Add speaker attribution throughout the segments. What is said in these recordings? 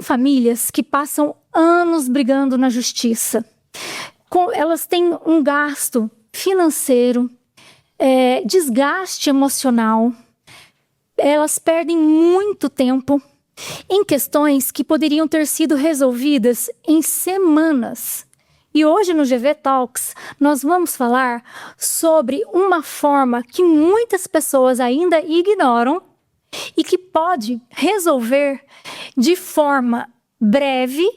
Speaker 1: famílias que passam anos brigando na justiça. Elas têm um gasto financeiro, desgaste emocional. Elas perdem muito tempo em questões que poderiam ter sido resolvidas em semanas. E hoje no GV Talks nós vamos falar sobre uma forma que muitas pessoas ainda ignoram e que pode resolver de forma breve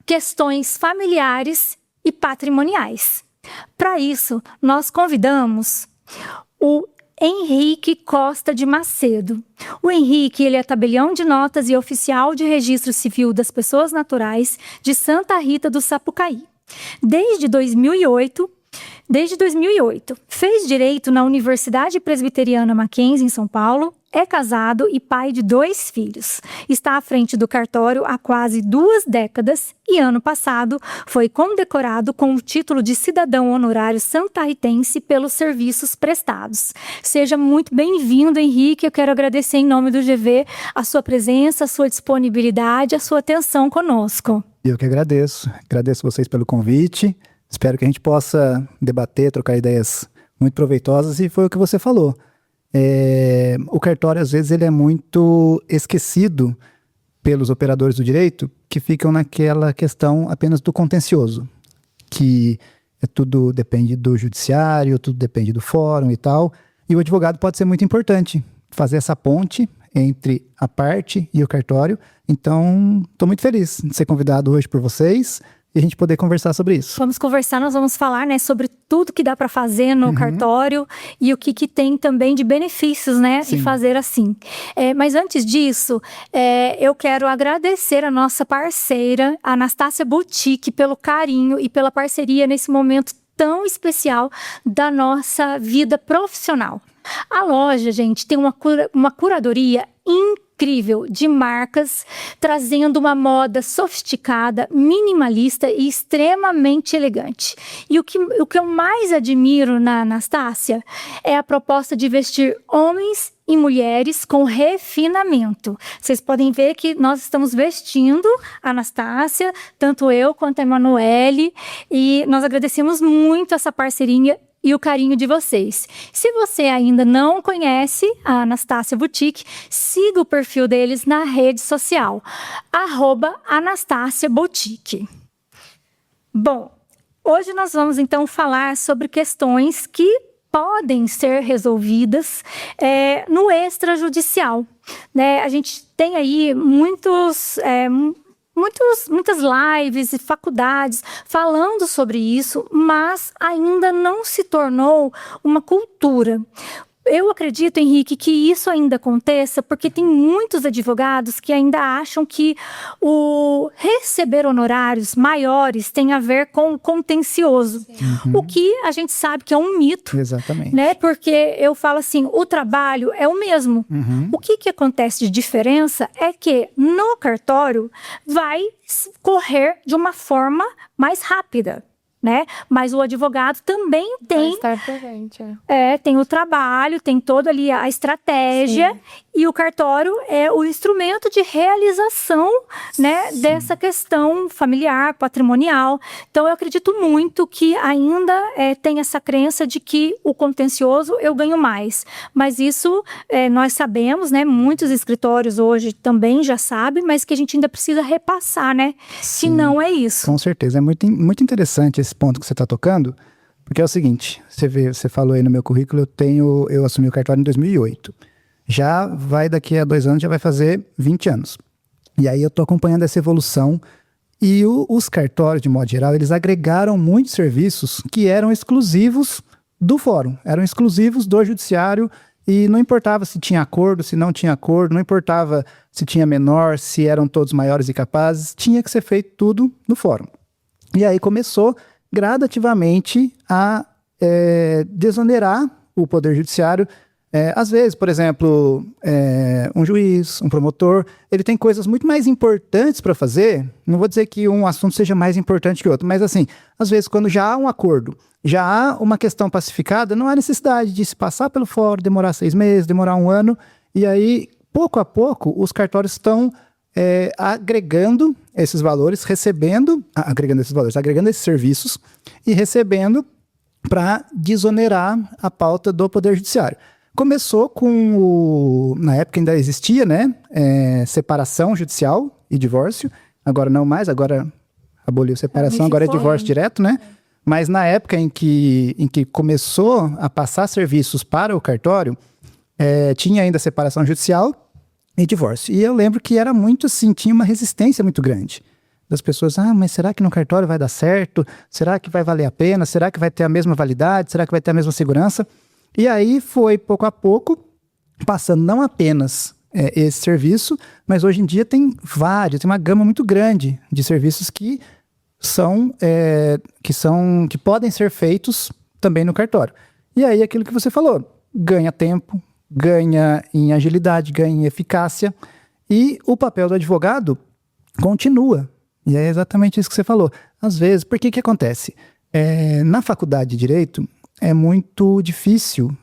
Speaker 1: questões familiares e patrimoniais. Para isso, nós convidamos o Henrique Costa de Macedo. O Henrique, ele é tabelião de notas e oficial de registro civil das pessoas naturais de Santa Rita do Sapucaí. Desde 2008, fez direito na Universidade Presbiteriana Mackenzie, em São Paulo, é casado e pai de 2 filhos. Está à frente do cartório há quase 2 décadas e ano passado foi condecorado com o título de cidadão honorário santarritense pelos serviços prestados. Seja muito bem-vindo, Henrique. Eu quero agradecer em nome do GV a sua presença, a sua disponibilidade, a sua atenção conosco.
Speaker 2: Eu que agradeço. Agradeço vocês pelo convite. Espero que a gente possa debater, trocar ideias muito proveitosas, e foi o que você falou. O cartório, às vezes, ele é muito esquecido pelos operadores do direito, que ficam naquela questão apenas do contencioso, que tudo depende do judiciário, tudo depende do fórum e tal, e o advogado pode ser muito importante, fazer essa ponte entre a parte e o cartório. Então, estou muito feliz de ser convidado hoje por vocês e a gente poder conversar sobre isso.
Speaker 1: Vamos conversar, nós vamos falar, né, sobre tudo que dá para fazer no cartório e o que tem também de benefícios, né,
Speaker 2: Sim.
Speaker 1: em fazer assim. Mas antes disso, eu quero agradecer a nossa parceira, a Anastácia Boutique, pelo carinho e pela parceria nesse momento tão especial da nossa vida profissional. A loja, gente, tem uma curadoria incrível de marcas, trazendo uma moda sofisticada, minimalista e extremamente elegante. E o que eu mais admiro na Anastácia é a proposta de vestir homens e mulheres com refinamento. Vocês podem ver que nós estamos vestindo a Anastácia, tanto eu quanto a Emanuele, e nós agradecemos muito essa parceria e o carinho de vocês. Se você ainda não conhece a Anastácia Boutique, siga o perfil deles na rede social, @Anastácia Boutique. Bom, hoje nós vamos então falar sobre questões que podem ser resolvidas no extrajudicial, né? A gente tem aí muitas lives e faculdades falando sobre isso, mas ainda não se tornou uma cultura. Eu acredito, Henrique, que isso ainda aconteça porque tem muitos advogados que ainda acham que o receber honorários maiores tem a ver com o contencioso. O que a gente sabe que é um mito.
Speaker 2: Exatamente.
Speaker 1: Né? Porque eu falo assim, o trabalho é o mesmo. O que acontece de diferença é que no cartório vai correr de uma forma mais rápida. Né? Mas o advogado também tem tem o trabalho, tem toda ali a estratégia. Sim. E o cartório é o instrumento de realização, né, dessa questão familiar, patrimonial. Então eu acredito muito que ainda tem essa crença de que o contencioso eu ganho mais, mas isso nós sabemos, né, muitos escritórios hoje também já sabem, mas que a gente ainda precisa repassar, né? Se não é isso.
Speaker 2: Com certeza, é muito interessante esse ponto que você está tocando, porque é o seguinte, você falou aí no meu currículo, eu assumi o cartório em 2008. Já vai, daqui a 2 anos, já vai fazer 20 anos. E aí eu estou acompanhando essa evolução, e os cartórios, de modo geral, eles agregaram muitos serviços que eram exclusivos do fórum, eram exclusivos do judiciário, e não importava se tinha acordo, se não tinha acordo, não importava se tinha menor, se eram todos maiores e capazes, tinha que ser feito tudo no fórum. E aí começou gradativamente a desonerar o Poder Judiciário. Às vezes, por exemplo, um juiz, um promotor, ele tem coisas muito mais importantes para fazer. Não vou dizer que um assunto seja mais importante que outro, mas assim, às vezes quando já há um acordo, já há uma questão pacificada, não há necessidade de se passar pelo fórum, demorar 6 meses, demorar 1 ano, e aí, pouco a pouco, os cartórios estão agregando esses valores, agregando esses serviços e recebendo para desonerar a pauta do Poder Judiciário. Começou com na época ainda existia, né, separação judicial e divórcio, agora não mais, agora aboliu separação, agora é divórcio direto, né? Mas na época em que começou a passar serviços para o cartório, tinha ainda separação judicial e divórcio. E eu lembro que era muito assim, tinha uma resistência muito grande das pessoas. Mas será que no cartório vai dar certo? Será que vai valer a pena? Será que vai ter a mesma validade? Será que vai ter a mesma segurança? E aí foi, pouco a pouco, passando não apenas esse serviço, mas hoje em dia tem uma gama muito grande de serviços que podem ser feitos também no cartório. E aí aquilo que você falou, ganha tempo, ganha em agilidade, ganha em eficácia, e o papel do advogado continua. E é exatamente isso que você falou. Às vezes, por que acontece? Na faculdade de Direito é muito difícil,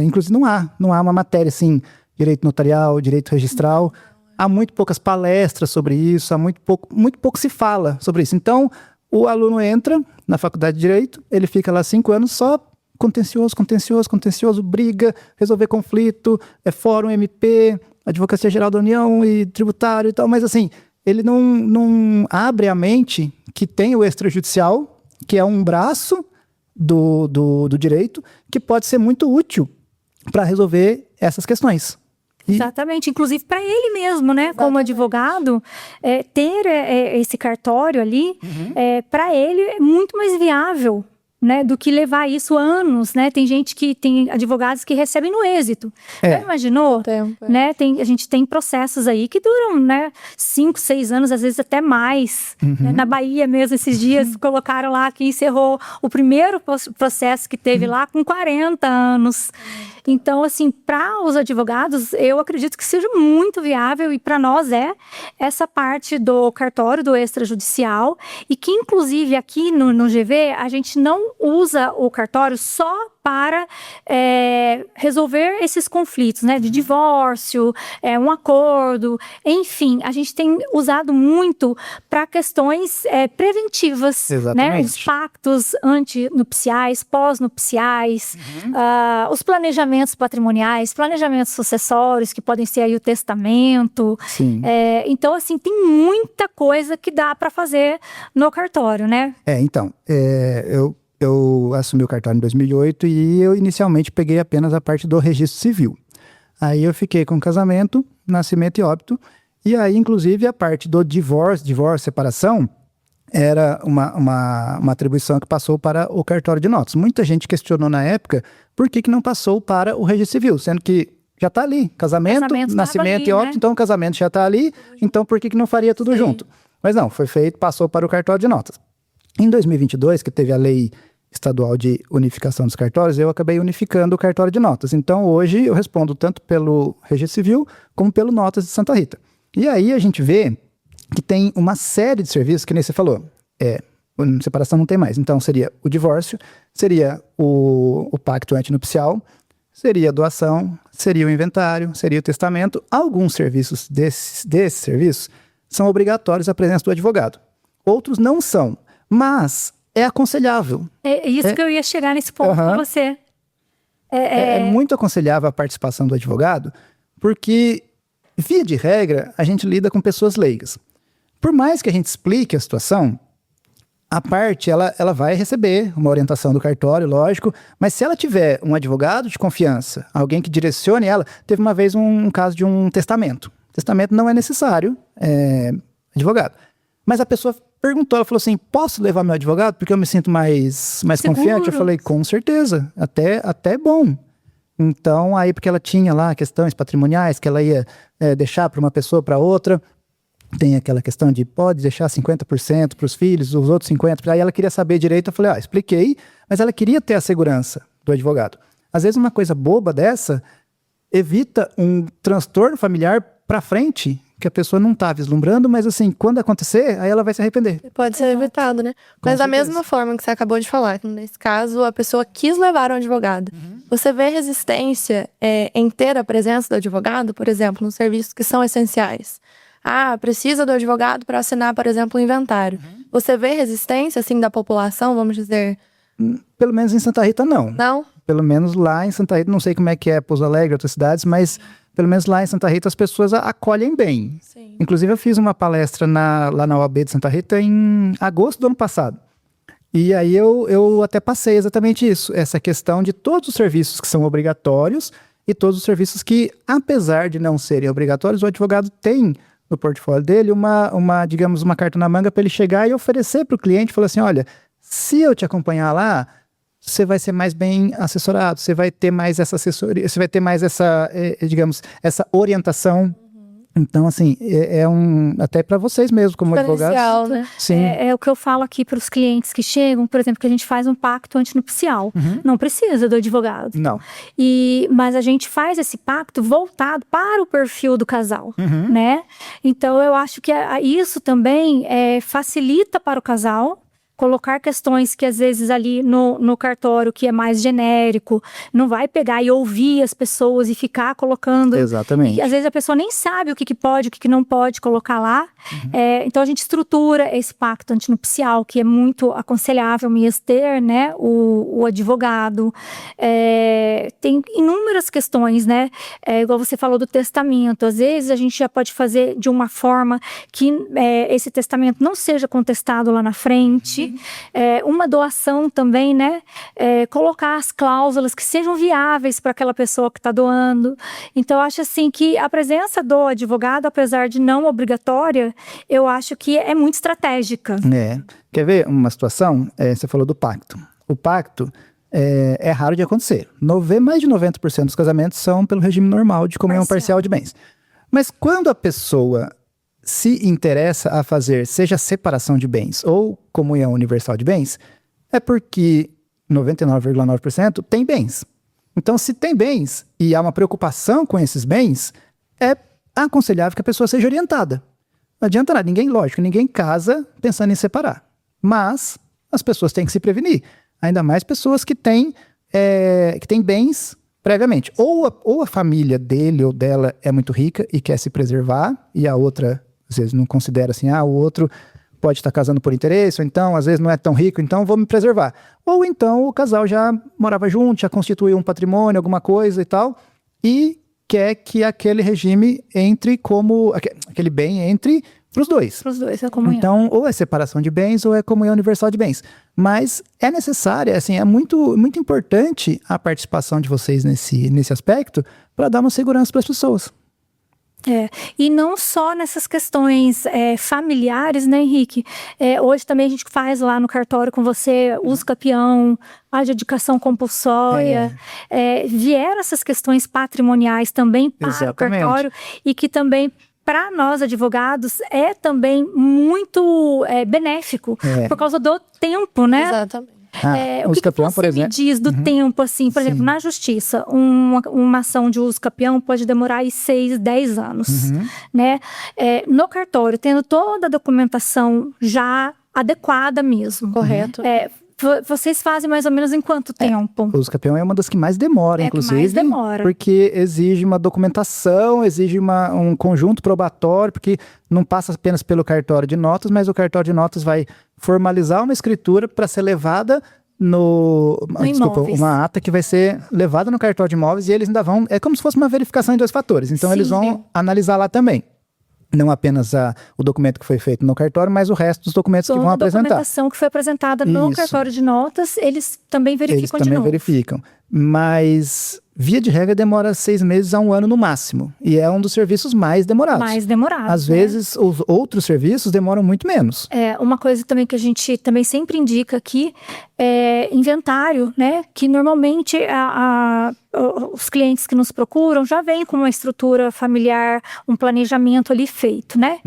Speaker 2: inclusive não há uma matéria assim, direito notarial, direito registral. Há muito poucas palestras sobre isso, há muito pouco se fala sobre isso. Então, o aluno entra na faculdade de Direito, ele fica lá 5 anos só contencioso, briga, resolver conflito, fórum MP, Advocacia Geral da União e tributário e tal, mas assim, ele não abre a mente que tem o extrajudicial, que é um braço do direito, que pode ser muito útil para resolver essas questões.
Speaker 1: Exatamente, inclusive para ele mesmo, né? Exatamente. Como advogado, ter esse cartório ali, para ele é muito mais viável, né, do que levar isso anos, né? Tem advogados que recebem no êxito. Já imaginou? Né? A gente tem processos aí que duram, né, 5, 6 anos, às vezes até mais. Né? Na Bahia mesmo, esses dias, colocaram lá que encerrou o primeiro processo que teve lá com 40 anos. Então, assim, para os advogados, eu acredito que seja muito viável, e para nós essa parte do cartório, do extrajudicial, e que, inclusive, aqui no GV, a gente não usa o cartório só para resolver esses conflitos, né, de divórcio, um acordo, enfim, a gente tem usado muito para questões preventivas, né, os pactos antinupciais, pós-nupciais, os planejamentos patrimoniais, planejamentos sucessórios, que podem ser aí o testamento. Então, assim, tem muita coisa que dá para fazer no cartório, né?
Speaker 2: Eu assumi o cartório em 2008 e eu inicialmente peguei apenas a parte do registro civil. Aí eu fiquei com casamento, nascimento e óbito. E aí, inclusive, a parte do divórcio, separação, era uma atribuição que passou para o cartório de notas. Muita gente questionou na época por que não passou para o registro civil, sendo que já está ali, casamento nascimento e óbito, né? Então o casamento já está ali, então por que não faria tudo junto? Mas não, foi feito, passou para o cartório de notas. Em 2022, que teve a lei estadual de unificação dos cartórios, eu acabei unificando o cartório de notas. Então, hoje, eu respondo tanto pelo registro civil, como pelo Notas de Santa Rita. E aí, a gente vê que tem uma série de serviços, que nem você falou, separação não tem mais. Então, seria o divórcio, seria o pacto antinupcial, seria a doação, seria o inventário, seria o testamento. Alguns serviços desses serviços são obrigatórios a presença do advogado. Outros não são, mas é aconselhável.
Speaker 1: É isso que eu ia chegar nesse ponto com você.
Speaker 2: É muito aconselhável a participação do advogado, porque, via de regra, a gente lida com pessoas leigas. Por mais que a gente explique a situação, a parte, ela vai receber uma orientação do cartório, lógico, mas se ela tiver um advogado de confiança, alguém que direcione ela, teve uma vez um caso de um testamento. Testamento não é necessário advogado. Mas a pessoa perguntou, ela falou assim, posso levar meu advogado porque eu me sinto mais confiante? Eu falei, com certeza, até é bom. Então, aí porque ela tinha lá questões patrimoniais que ela ia deixar para uma pessoa, para outra, tem aquela questão de pode deixar 50% para os filhos, os outros 50%, aí ela queria saber direito, eu falei, expliquei, mas ela queria ter a segurança do advogado. Às vezes uma coisa boba dessa evita um transtorno familiar para frente, que a pessoa não está vislumbrando, mas assim, quando acontecer, aí ela vai se arrepender.
Speaker 3: Pode ser evitado, né? Mas da mesma forma que você acabou de falar, que nesse caso a pessoa quis levar um advogado. Você vê resistência em ter a presença do advogado, por exemplo, nos serviços que são essenciais. precisa do advogado para assinar, por exemplo, o inventário. Você vê resistência, assim, da população, vamos dizer?
Speaker 2: Pelo menos em Santa Rita, não.
Speaker 3: Não?
Speaker 2: Pelo menos lá em Santa Rita, não sei como é que é Pouso Alegre, outras cidades, mas pelo menos lá em Santa Rita as pessoas acolhem bem.
Speaker 3: Sim.
Speaker 2: Inclusive eu fiz uma palestra lá na OAB de Santa Rita em agosto do ano passado. E aí eu até passei exatamente isso, essa questão de todos os serviços que são obrigatórios e todos os serviços que, apesar de não serem obrigatórios, o advogado tem no portfólio dele digamos, uma carta na manga para ele chegar e oferecer para o cliente, falar assim, olha, se eu te acompanhar lá, você vai ser mais bem assessorado, você vai ter mais essa assessoria, você vai ter mais essa, digamos, essa orientação. Então, assim, até para vocês mesmo, como advogados.
Speaker 3: Né?
Speaker 2: Sim.
Speaker 1: É o que eu falo aqui para os clientes que chegam, por exemplo, que a gente faz um pacto antinupcial. Não precisa do advogado.
Speaker 2: Não.
Speaker 1: Mas a gente faz esse pacto voltado para o perfil do casal, né? Então, eu acho que isso também facilita para o casal colocar questões que às vezes ali no cartório, que é mais genérico, não vai pegar e ouvir as pessoas e ficar colocando.
Speaker 2: Exatamente.
Speaker 1: E às vezes a pessoa nem sabe o que pode, o que não pode colocar lá. Então a gente estrutura esse pacto antinupcial, que é muito aconselhável mesmo ter, né, o advogado. Tem inúmeras questões, né? Igual você falou do testamento. Às vezes a gente já pode fazer de uma forma que esse testamento não seja contestado lá na frente. Uma doação também, né? Colocar as cláusulas que sejam viáveis para aquela pessoa que está doando. Então, eu acho assim que a presença do advogado, apesar de não obrigatória, eu acho que é muito estratégica.
Speaker 2: Quer ver uma situação? Você falou do pacto. O pacto é raro de acontecer. Mais de 90% dos casamentos são pelo regime normal de comunhão parcial de bens. Mas quando a pessoa se interessa a fazer, seja separação de bens ou comunhão universal de bens, é porque 99,9% tem bens. Então, se tem bens e há uma preocupação com esses bens, é aconselhável que a pessoa seja orientada. Não adianta nada, ninguém casa pensando em separar. Mas as pessoas têm que se prevenir. Ainda mais pessoas que têm bens previamente. Ou a família dele ou dela é muito rica e quer se preservar, e a outra, às vezes, não considera assim, o outro pode estar casando por interesse, ou então, às vezes, não é tão rico, então vou me preservar. Ou então o casal já morava junto, já constituiu um patrimônio, alguma coisa e tal, e quer que aquele regime entre como, aquele bem entre para os dois.
Speaker 1: Para os dois, é comunhão.
Speaker 2: Então, ou é separação de bens ou é comunhão universal de bens. Mas é necessária, assim, é muito, muito importante a participação de vocês nesse aspecto para dar uma segurança para as pessoas.
Speaker 1: E não só nessas questões familiares, né, Henrique? Hoje também a gente faz lá no cartório com você uso capião, adjudicação compulsória. Vieram essas questões patrimoniais também para o cartório e que também, para nós advogados, é também muito benéfico por causa do tempo, né?
Speaker 3: Exatamente.
Speaker 1: O que
Speaker 2: capião,
Speaker 1: você
Speaker 2: por exemplo,
Speaker 1: me diz do tempo, assim, por exemplo, na justiça, uma ação de uso capião pode demorar aí 6, 10 anos, né? No cartório, tendo toda a documentação já adequada mesmo.
Speaker 3: Correto.
Speaker 1: Vocês fazem mais ou menos em quanto tempo?
Speaker 2: O uso capião é uma das que mais demora, inclusive.
Speaker 1: Que mais demora.
Speaker 2: Porque exige uma documentação, exige um conjunto probatório, porque não passa apenas pelo cartório de notas, mas o cartório de notas vai formalizar uma escritura para ser levada uma ata que vai ser levada no cartório de imóveis e eles ainda vão... É como se fosse uma verificação em 2 fatores. Então, eles vão analisar lá também. Não apenas o documento que foi feito no cartório, mas o resto dos documentos que vão apresentar.
Speaker 1: A documentação que foi apresentada no cartório de notas, eles também verificam de novo.
Speaker 2: Verificam. Mas, via de regra, demora 6 meses a 1 ano no máximo. E é um dos serviços mais demorados. Às vezes, os outros serviços demoram muito menos.
Speaker 1: Uma coisa também que a gente também sempre indica aqui é inventário, né? Que normalmente os clientes que nos procuram já vêm com uma estrutura familiar, um planejamento ali feito, né?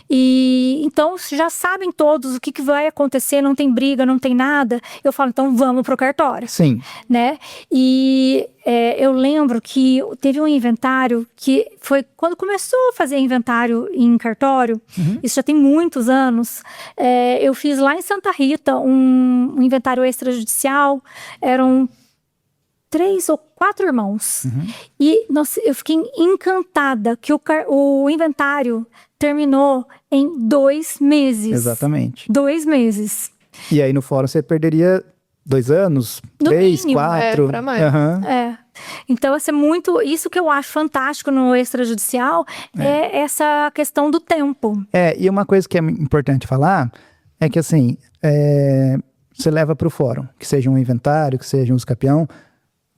Speaker 1: E então já sabem todos o que vai acontecer, não tem briga, não tem nada. Eu falo, então vamos pro cartório.
Speaker 2: Sim.
Speaker 1: Né? E eu lembro que teve um inventário que foi quando começou a fazer inventário em cartório, isso já tem muitos anos. Eu fiz lá em Santa Rita um inventário extrajudicial, eram 3 ou 4 irmãos. E nossa, eu fiquei encantada que o inventário terminou em 2 meses.
Speaker 2: Exatamente.
Speaker 1: 2 meses.
Speaker 2: E aí no fórum você perderia 2 anos,
Speaker 1: No
Speaker 2: 3,
Speaker 1: mínimo,
Speaker 2: 4.
Speaker 3: pra mais.
Speaker 1: É. Então, assim, isso que eu acho fantástico no extrajudicial é essa questão do tempo.
Speaker 2: E uma coisa que é importante falar é que, assim, você leva para o fórum, que seja um inventário, que seja um usucapião,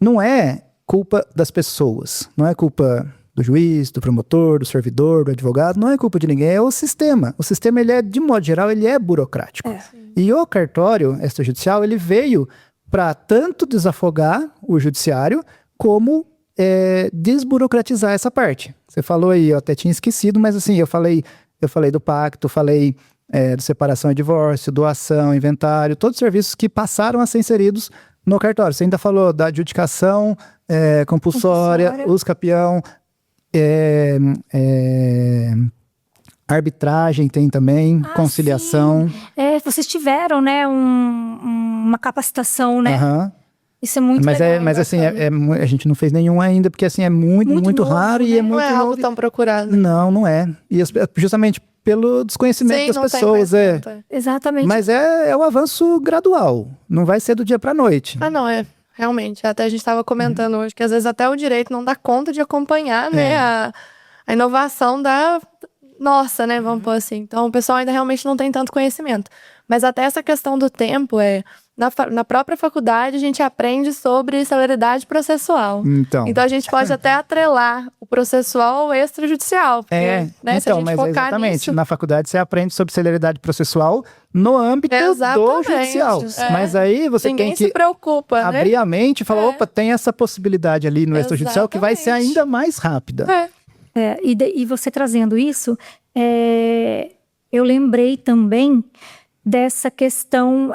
Speaker 2: não é culpa das pessoas, não é culpa do juiz, do promotor, do servidor, do advogado, não é culpa de ninguém, é o sistema. O sistema, ele é, de modo geral, ele é burocrático. E o cartório extrajudicial, ele veio para tanto desafogar o judiciário, como desburocratizar essa parte. Você falou aí, eu até tinha esquecido, mas assim, eu falei do pacto, falei de separação e divórcio, doação, inventário, todos os serviços que passaram a ser inseridos no cartório. Você ainda falou da adjudicação compulsória, usucapião, arbitragem tem também, conciliação.
Speaker 1: Vocês tiveram, né, uma capacitação, né? Isso é muito legal.
Speaker 2: Mas assim, a gente não fez nenhum ainda, porque assim, é muito raro e é muito...
Speaker 3: Não é algo tão procurado.
Speaker 2: Não é. E justamente pelo desconhecimento das pessoas.
Speaker 1: Exatamente.
Speaker 2: Mas é um avanço gradual. Não vai ser do dia pra noite.
Speaker 3: Não, realmente. Até a gente estava comentando hoje que às vezes até o direito não dá conta de acompanhar, né, a inovação da nossa, né, vamos pôr assim. Então o pessoal ainda realmente não tem tanto conhecimento. Mas até essa questão do tempo na própria faculdade a gente aprende sobre celeridade processual. Então a gente pode até atrelar o processual ao extrajudicial. Porque, né, se a gente focar
Speaker 2: exatamente.
Speaker 3: nisso...
Speaker 2: Na faculdade você aprende sobre celeridade processual no âmbito do judicial. Mas aí você
Speaker 3: Ninguém
Speaker 2: tem que
Speaker 3: se preocupa,
Speaker 2: abrir a mente e falar, opa, tem essa possibilidade ali no extrajudicial que vai ser ainda mais rápida.
Speaker 1: E você trazendo isso, eu lembrei também dessa questão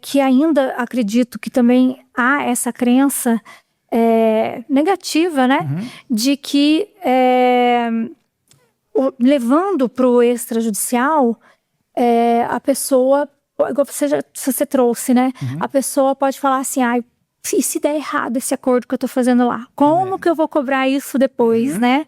Speaker 1: que ainda acredito que também há essa crença negativa, né? De que levando para o extrajudicial, a pessoa, igual você trouxe, né? A pessoa pode falar assim, e se der errado esse acordo que eu tô fazendo lá? Como que eu vou cobrar isso depois, né?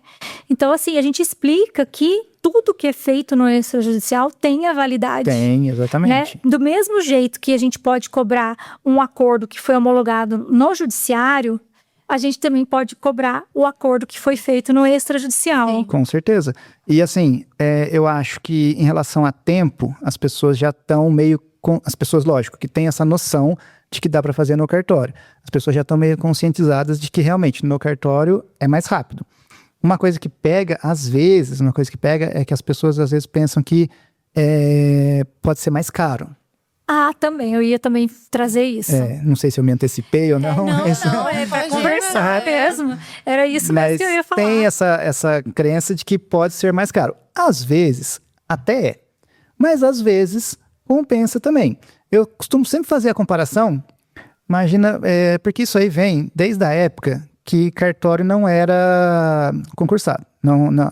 Speaker 1: Então, assim, a gente explica que tudo que é feito no extrajudicial tem a validade.
Speaker 2: Tem, exatamente.
Speaker 1: Né? Do mesmo jeito que a gente pode cobrar um acordo que foi homologado no judiciário, a gente também pode cobrar o acordo que foi feito no extrajudicial.
Speaker 2: Sim. Com certeza. E assim, eu acho que em relação a tempo, as pessoas já estão meio... As pessoas, lógico, que têm essa noção de que dá para fazer no cartório. As pessoas já estão meio conscientizadas de que realmente no cartório é mais rápido. Uma coisa que pega, às vezes, é que as pessoas às vezes pensam que pode ser mais caro.
Speaker 1: Também, eu ia também trazer isso.
Speaker 2: Não sei se eu me antecipei ou não.
Speaker 1: Não, é para conversar mesmo. Era isso mesmo que eu ia falar.
Speaker 2: Tem essa crença de que pode ser mais caro. Às vezes, até é. Mas às vezes, compensa também. Eu costumo sempre fazer a comparação, imagina, porque isso aí vem desde a época que cartório não era concursado.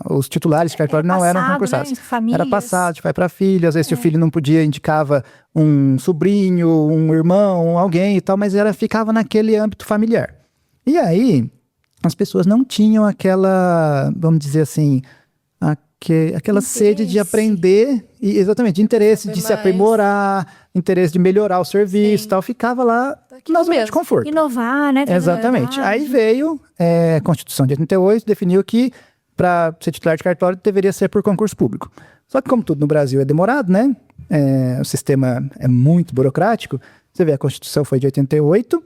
Speaker 2: Os titulares de cartório não eram concursados.
Speaker 1: Né?
Speaker 2: Era passado de pai para filho, às vezes se o filho não podia, indicava um sobrinho, um irmão, alguém e tal, mas ficava naquele âmbito familiar. E aí, as pessoas não tinham aquela, vamos dizer assim, aquela sede de aprender, de interesse de se aprimorar, interesse de melhorar o serviço e tal, ficava lá na zona de conforto.
Speaker 1: Inovar, né?
Speaker 2: Exatamente. Aí veio a Constituição de 88, definiu que para ser titular de cartório deveria ser por concurso público. Só que como tudo no Brasil é demorado, né? O sistema é muito burocrático. Você vê, a Constituição foi de 88.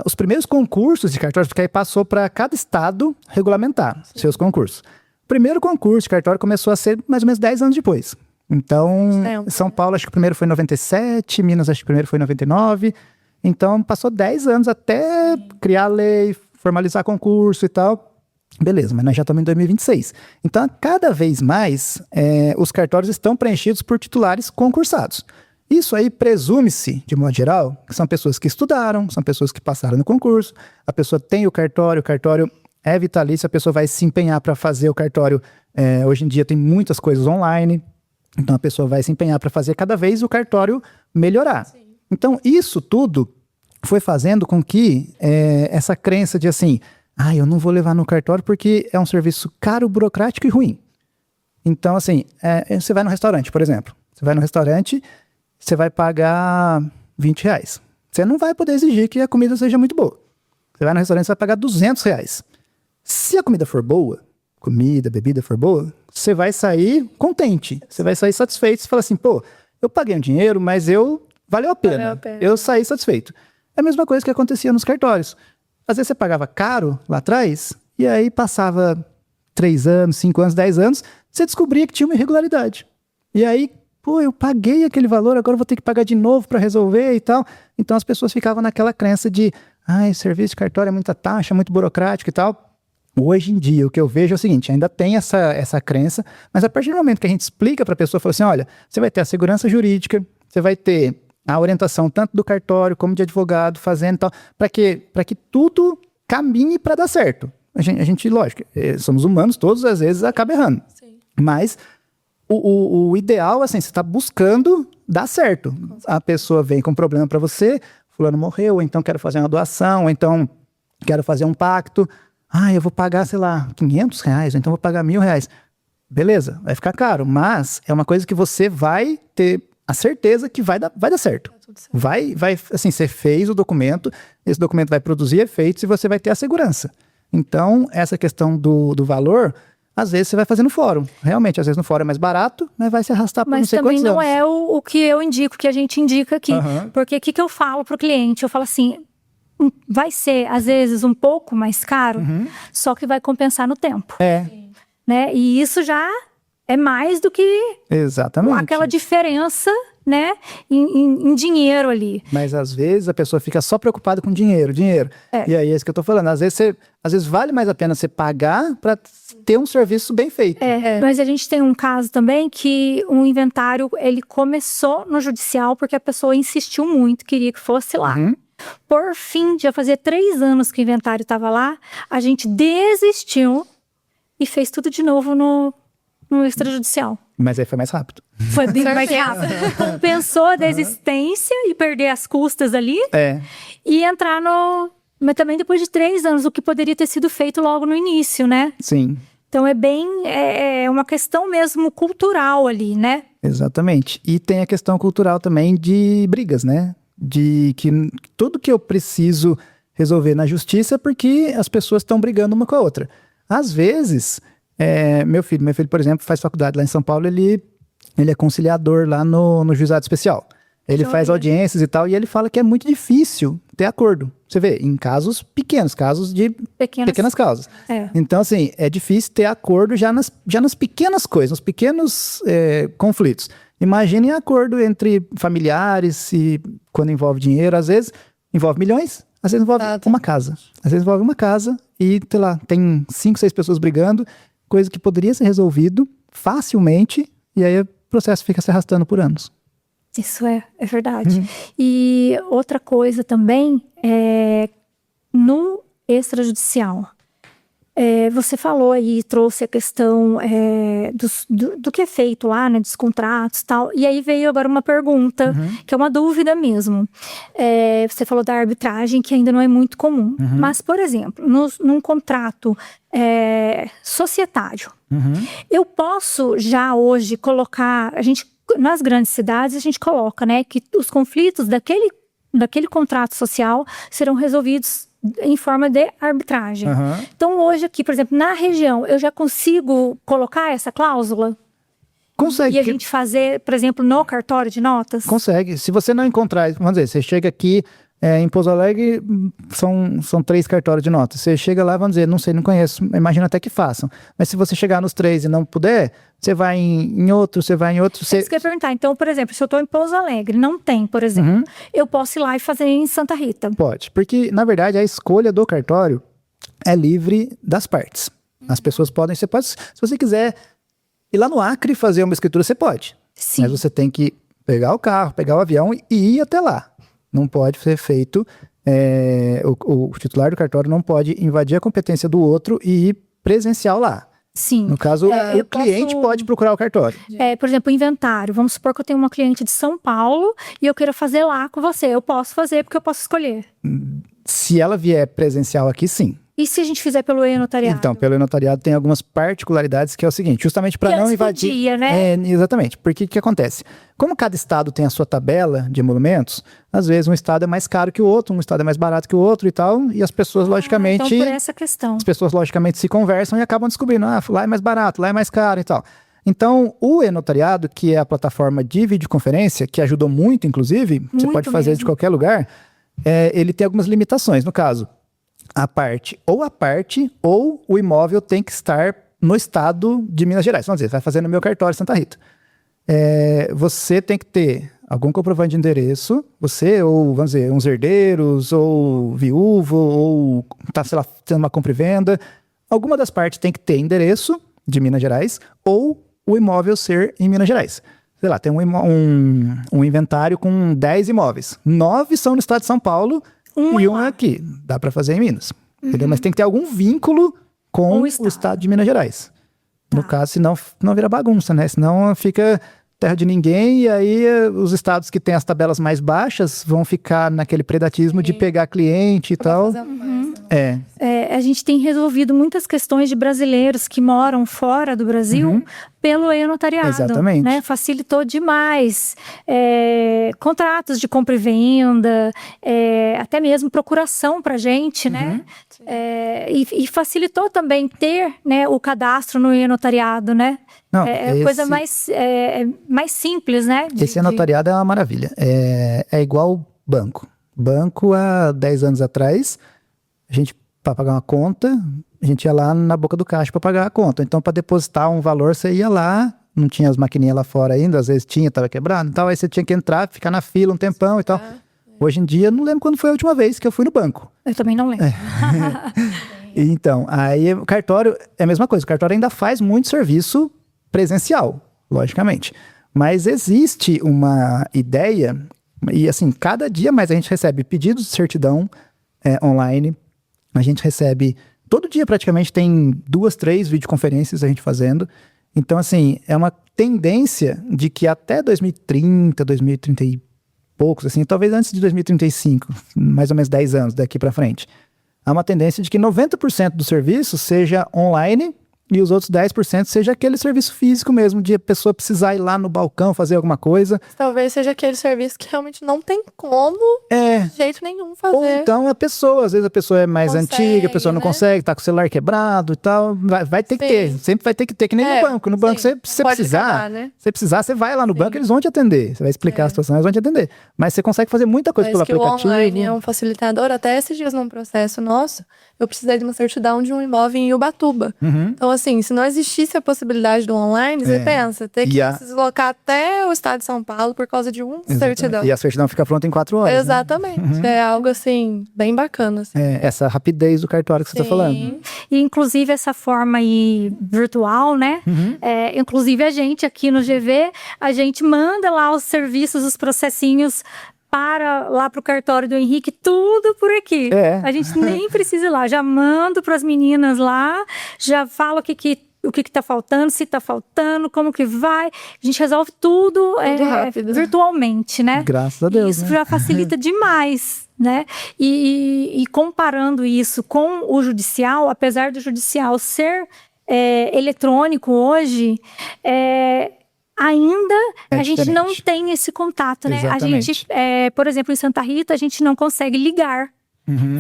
Speaker 2: Os primeiros concursos de cartório, porque aí passou para cada estado regulamentar seus concursos. O primeiro concurso de cartório começou a ser mais ou menos 10 anos depois. Então, São Paulo acho que o primeiro foi em 97, Minas acho que o primeiro foi em 99. Então, passou 10 anos até criar lei, formalizar concurso e tal. Beleza, mas nós já estamos em 2026. Então, cada vez mais, os cartórios estão preenchidos por titulares concursados. Isso aí presume-se, de modo geral, que são pessoas que estudaram, são pessoas que passaram no concurso, a pessoa tem o cartório é vitalício, a pessoa vai se empenhar para fazer o cartório. Hoje em dia tem muitas coisas online, então a pessoa vai se empenhar para fazer cada vez o cartório melhorar. Sim. Então, isso tudo foi fazendo com que essa crença de assim, eu não vou levar no cartório porque é um serviço caro, burocrático e ruim. Então, assim, você vai no restaurante, por exemplo. Você vai no restaurante, você vai pagar R$20. Você não vai poder exigir que a comida seja muito boa. Você vai no restaurante, você vai pagar R$200. Se a comida for boa, bebida for boa, você vai sair contente. Você vai sair satisfeito. Você fala assim, pô, eu paguei um dinheiro, mas valeu a pena.
Speaker 3: Valeu a pena.
Speaker 2: Eu saí satisfeito. É a mesma coisa que acontecia nos cartórios. Às vezes você pagava caro lá atrás, e aí passava 3 anos, 5 anos, 10 anos, você descobria que tinha uma irregularidade. E aí, pô, eu paguei aquele valor, agora eu vou ter que pagar de novo para resolver e tal. Então as pessoas ficavam naquela crença de, serviço de cartório é muita taxa, muito burocrático e tal. Hoje em dia, o que eu vejo é o seguinte, ainda tem essa crença, mas a partir do momento que a gente explica para a pessoa, fala assim, olha, você vai ter a segurança jurídica, você vai ter a orientação tanto do cartório como de advogado, fazendo e tal, para que tudo caminhe para dar certo. A gente, lógico, somos humanos, todos às vezes acaba errando.
Speaker 3: Sim.
Speaker 2: Mas o ideal, assim, você está buscando dar certo. A pessoa vem com um problema para você, fulano morreu, ou então quero fazer uma doação, ou então quero fazer um pacto. Eu vou pagar, sei lá, R$500, então vou pagar R$1.000. Beleza, vai ficar caro, mas é uma coisa que você vai ter a certeza que vai dar certo. Vai, assim, você fez o documento, esse documento vai produzir efeitos e você vai ter a segurança. Então, essa questão do valor, às vezes você vai fazer no fórum. Realmente, às vezes no fórum é mais barato, mas vai se arrastar por não sei quantos anos.
Speaker 1: Mas também não é o que eu indico, que a gente indica aqui. Porque o que eu falo pro cliente? Eu falo assim, vai ser, às vezes, um pouco mais caro, só que vai compensar no tempo. Né? E isso já é mais do que
Speaker 2: exatamente
Speaker 1: aquela diferença, né, em dinheiro ali.
Speaker 2: Mas às vezes a pessoa fica só preocupada com dinheiro. E aí é isso que eu tô falando. Às vezes vale mais a pena você pagar para ter um serviço bem feito.
Speaker 1: Mas a gente tem um caso também que um inventário, ele começou no judicial porque a pessoa insistiu muito, queria que fosse lá. Por fim, já fazia 3 anos que o inventário estava lá, a gente desistiu e fez tudo de novo no extrajudicial.
Speaker 2: Mas aí foi mais rápido.
Speaker 1: Foi bem mais rápido. Compensou a desistência e perder as custas ali. E entrar mas também depois de 3 anos, o que poderia ter sido feito logo no início, né?
Speaker 2: Sim.
Speaker 1: Então é uma questão mesmo cultural ali, né?
Speaker 2: Exatamente. E tem a questão cultural também de brigas, né? De que tudo que eu preciso resolver na justiça é porque as pessoas estão brigando uma com a outra. Às vezes, meu filho, por exemplo, faz faculdade lá em São Paulo, ele é conciliador lá no juizado especial. Ele faz audiências e tal, e ele fala que é muito difícil ter acordo. Você vê, em casos pequenos, casos de pequenas causas. Então, assim, é difícil ter acordo já nas pequenas coisas, nos pequenos conflitos. Imaginem acordo entre familiares e quando envolve dinheiro, às vezes envolve milhões, às vezes envolve uma casa. Às vezes envolve uma casa e, sei lá, tem 5, 6 pessoas brigando, coisa que poderia ser resolvido facilmente, e aí o processo fica se arrastando por anos.
Speaker 1: Isso é verdade. E outra coisa também, no extrajudicial, você falou aí, trouxe a questão do que é feito lá, né, dos contratos e tal, e aí veio agora uma pergunta, que é uma dúvida mesmo. Você falou da arbitragem, que ainda não é muito comum, mas, por exemplo, num contrato societário, eu posso já hoje colocar, nas grandes cidades a gente coloca, né, que os conflitos daquele contrato social serão resolvidos em forma de arbitragem. Então hoje aqui, por exemplo, na região, eu já consigo colocar essa cláusula?
Speaker 2: Consegue.
Speaker 1: E a gente fazer, por exemplo, no cartório de notas?
Speaker 2: Consegue. Se você não encontrar, vamos dizer, você chega aqui em Pouso Alegre, são 3 cartórios de notas. Você chega lá, vamos dizer, não sei, não conheço, imagino até que façam. Mas se você chegar nos 3 e não puder, você vai em outro, você vai em outro.
Speaker 1: É isso que eu ia perguntar. Então, por exemplo, se eu estou em Pouso Alegre, não tem, por exemplo, eu posso ir lá e fazer em Santa Rita?
Speaker 2: Pode, porque, na verdade, a escolha do cartório é livre das partes. As pessoas podem, se você quiser ir lá no Acre fazer uma escritura, você pode.
Speaker 1: Sim.
Speaker 2: Mas você tem que pegar o carro, pegar o avião e ir até lá. Não pode ser feito, o titular do cartório não pode invadir a competência do outro e ir presencial lá.
Speaker 1: Sim.
Speaker 2: No caso, o cliente pode procurar o cartório.
Speaker 1: Por exemplo, inventário. Vamos supor que eu tenho uma cliente de São Paulo e eu queira fazer lá com você. Eu posso fazer porque eu posso escolher.
Speaker 2: Se ela vier presencial aqui, sim.
Speaker 1: E se a gente fizer pelo e-notariado?
Speaker 2: Então, pelo e-notariado tem algumas particularidades que é o seguinte, justamente para não invadir...
Speaker 1: Podia, né?
Speaker 2: Exatamente. Porque o que acontece? Como cada estado tem a sua tabela de emolumentos, às vezes um estado é mais caro que o outro, um estado é mais barato que o outro e tal, e as pessoas, logicamente...
Speaker 1: Então, por essa questão.
Speaker 2: As pessoas, logicamente, se conversam e acabam descobrindo, lá é mais barato, lá é mais caro e tal. Então, o e-notariado, que é a plataforma de videoconferência, que ajudou muito, inclusive, você pode fazer de qualquer lugar, ele tem algumas limitações. No caso, a parte ou o imóvel tem que estar no estado de Minas Gerais. Vamos dizer, vai fazer no meu cartório Santa Rita. Você tem que ter algum comprovante de endereço, você ou, vamos dizer, uns herdeiros, ou viúvo, ou tá, sei lá, tendo uma compra e venda. Alguma das partes tem que ter endereço de Minas Gerais ou o imóvel ser em Minas Gerais. Sei lá, tem um inventário com 10 imóveis. 9 são no estado de São Paulo e um é aqui. Dá para fazer em Minas. Entendeu? Mas tem que ter algum vínculo com o estado de Minas Gerais. No caso, senão não vira bagunça, né? Senão fica terra de ninguém e aí os estados que têm as tabelas mais baixas vão ficar naquele predatismo de pegar cliente e tal.
Speaker 1: A gente tem resolvido muitas questões de brasileiros que moram fora do Brasil pelo e-notariado.
Speaker 2: Exatamente.
Speaker 1: Né? Facilitou demais. Contratos de compra e venda, até mesmo procuração para a gente, né? E facilitou também ter, né, o cadastro no e-notariado, né?
Speaker 2: Não,
Speaker 1: coisa mais simples, né?
Speaker 2: Esse e-notariado é uma maravilha. É igual banco. Banco, há 10 anos atrás, a gente, para pagar uma conta, a gente ia lá na boca do caixa para pagar a conta. Então, para depositar um valor, você ia lá, não tinha as maquininhas lá fora ainda, às vezes tinha, estava quebrado e tal, aí você tinha que entrar, ficar na fila um tempão e tal. Hoje em dia, não lembro quando foi a última vez que eu fui no banco.
Speaker 1: Eu também não lembro.
Speaker 2: Então, aí o cartório é a mesma coisa. O cartório ainda faz muito serviço presencial, logicamente. Mas existe uma ideia, e assim, cada dia mais a gente recebe pedidos de certidão online, a gente recebe, todo dia praticamente tem 2, 3 videoconferências a gente fazendo. Então, assim, é uma tendência de que até 2030, 2030 e poucos, assim, talvez antes de 2035, mais ou menos 10 anos daqui para frente, há uma tendência de que 90% do serviço seja online e os outros 10% seja aquele serviço físico mesmo, de a pessoa precisar ir lá no balcão fazer alguma coisa.
Speaker 3: Talvez seja aquele serviço que realmente não tem como, de jeito nenhum, fazer.
Speaker 2: Ou então a pessoa, às vezes a pessoa é mais antiga, a pessoa não consegue, tá com o celular quebrado e tal, vai ter que ter, sempre vai ter que ter, que nem no banco. No banco, você precisar, você precisar, você vai lá no banco, eles vão te atender. Você vai explicar a situação, eles vão te atender. Mas você consegue fazer muita coisa pelo aplicativo.
Speaker 3: O online é um facilitador. Até esses dias num processo nosso, eu precisei de uma certidão de um imóvel em Ubatuba. Então, assim, se não existisse a possibilidade do online, você pensa, ter que se deslocar até o estado de São Paulo por causa de uma certidão.
Speaker 2: E a certidão fica pronta em 4 horas.
Speaker 3: Exatamente. Né? É algo, assim, bem bacana. Assim.
Speaker 2: Essa rapidez do cartório que você está falando.
Speaker 1: E, inclusive, essa forma aí virtual, né? Inclusive, a gente aqui no GV, a gente manda lá os serviços, os processinhos lá pro cartório do Henrique, tudo por aqui. A gente nem precisa ir lá, já mando para as meninas lá, já falo o que tá faltando, se tá faltando, como que vai. A gente resolve tudo rápido, virtualmente, né?
Speaker 2: Graças a Deus.
Speaker 1: E isso já facilita demais, né? E comparando isso com o judicial, apesar do judicial ser eletrônico hoje, ainda a gente não tem esse contato, né?
Speaker 2: Exatamente.
Speaker 1: A gente, por exemplo, em Santa Rita, a gente não consegue ligar,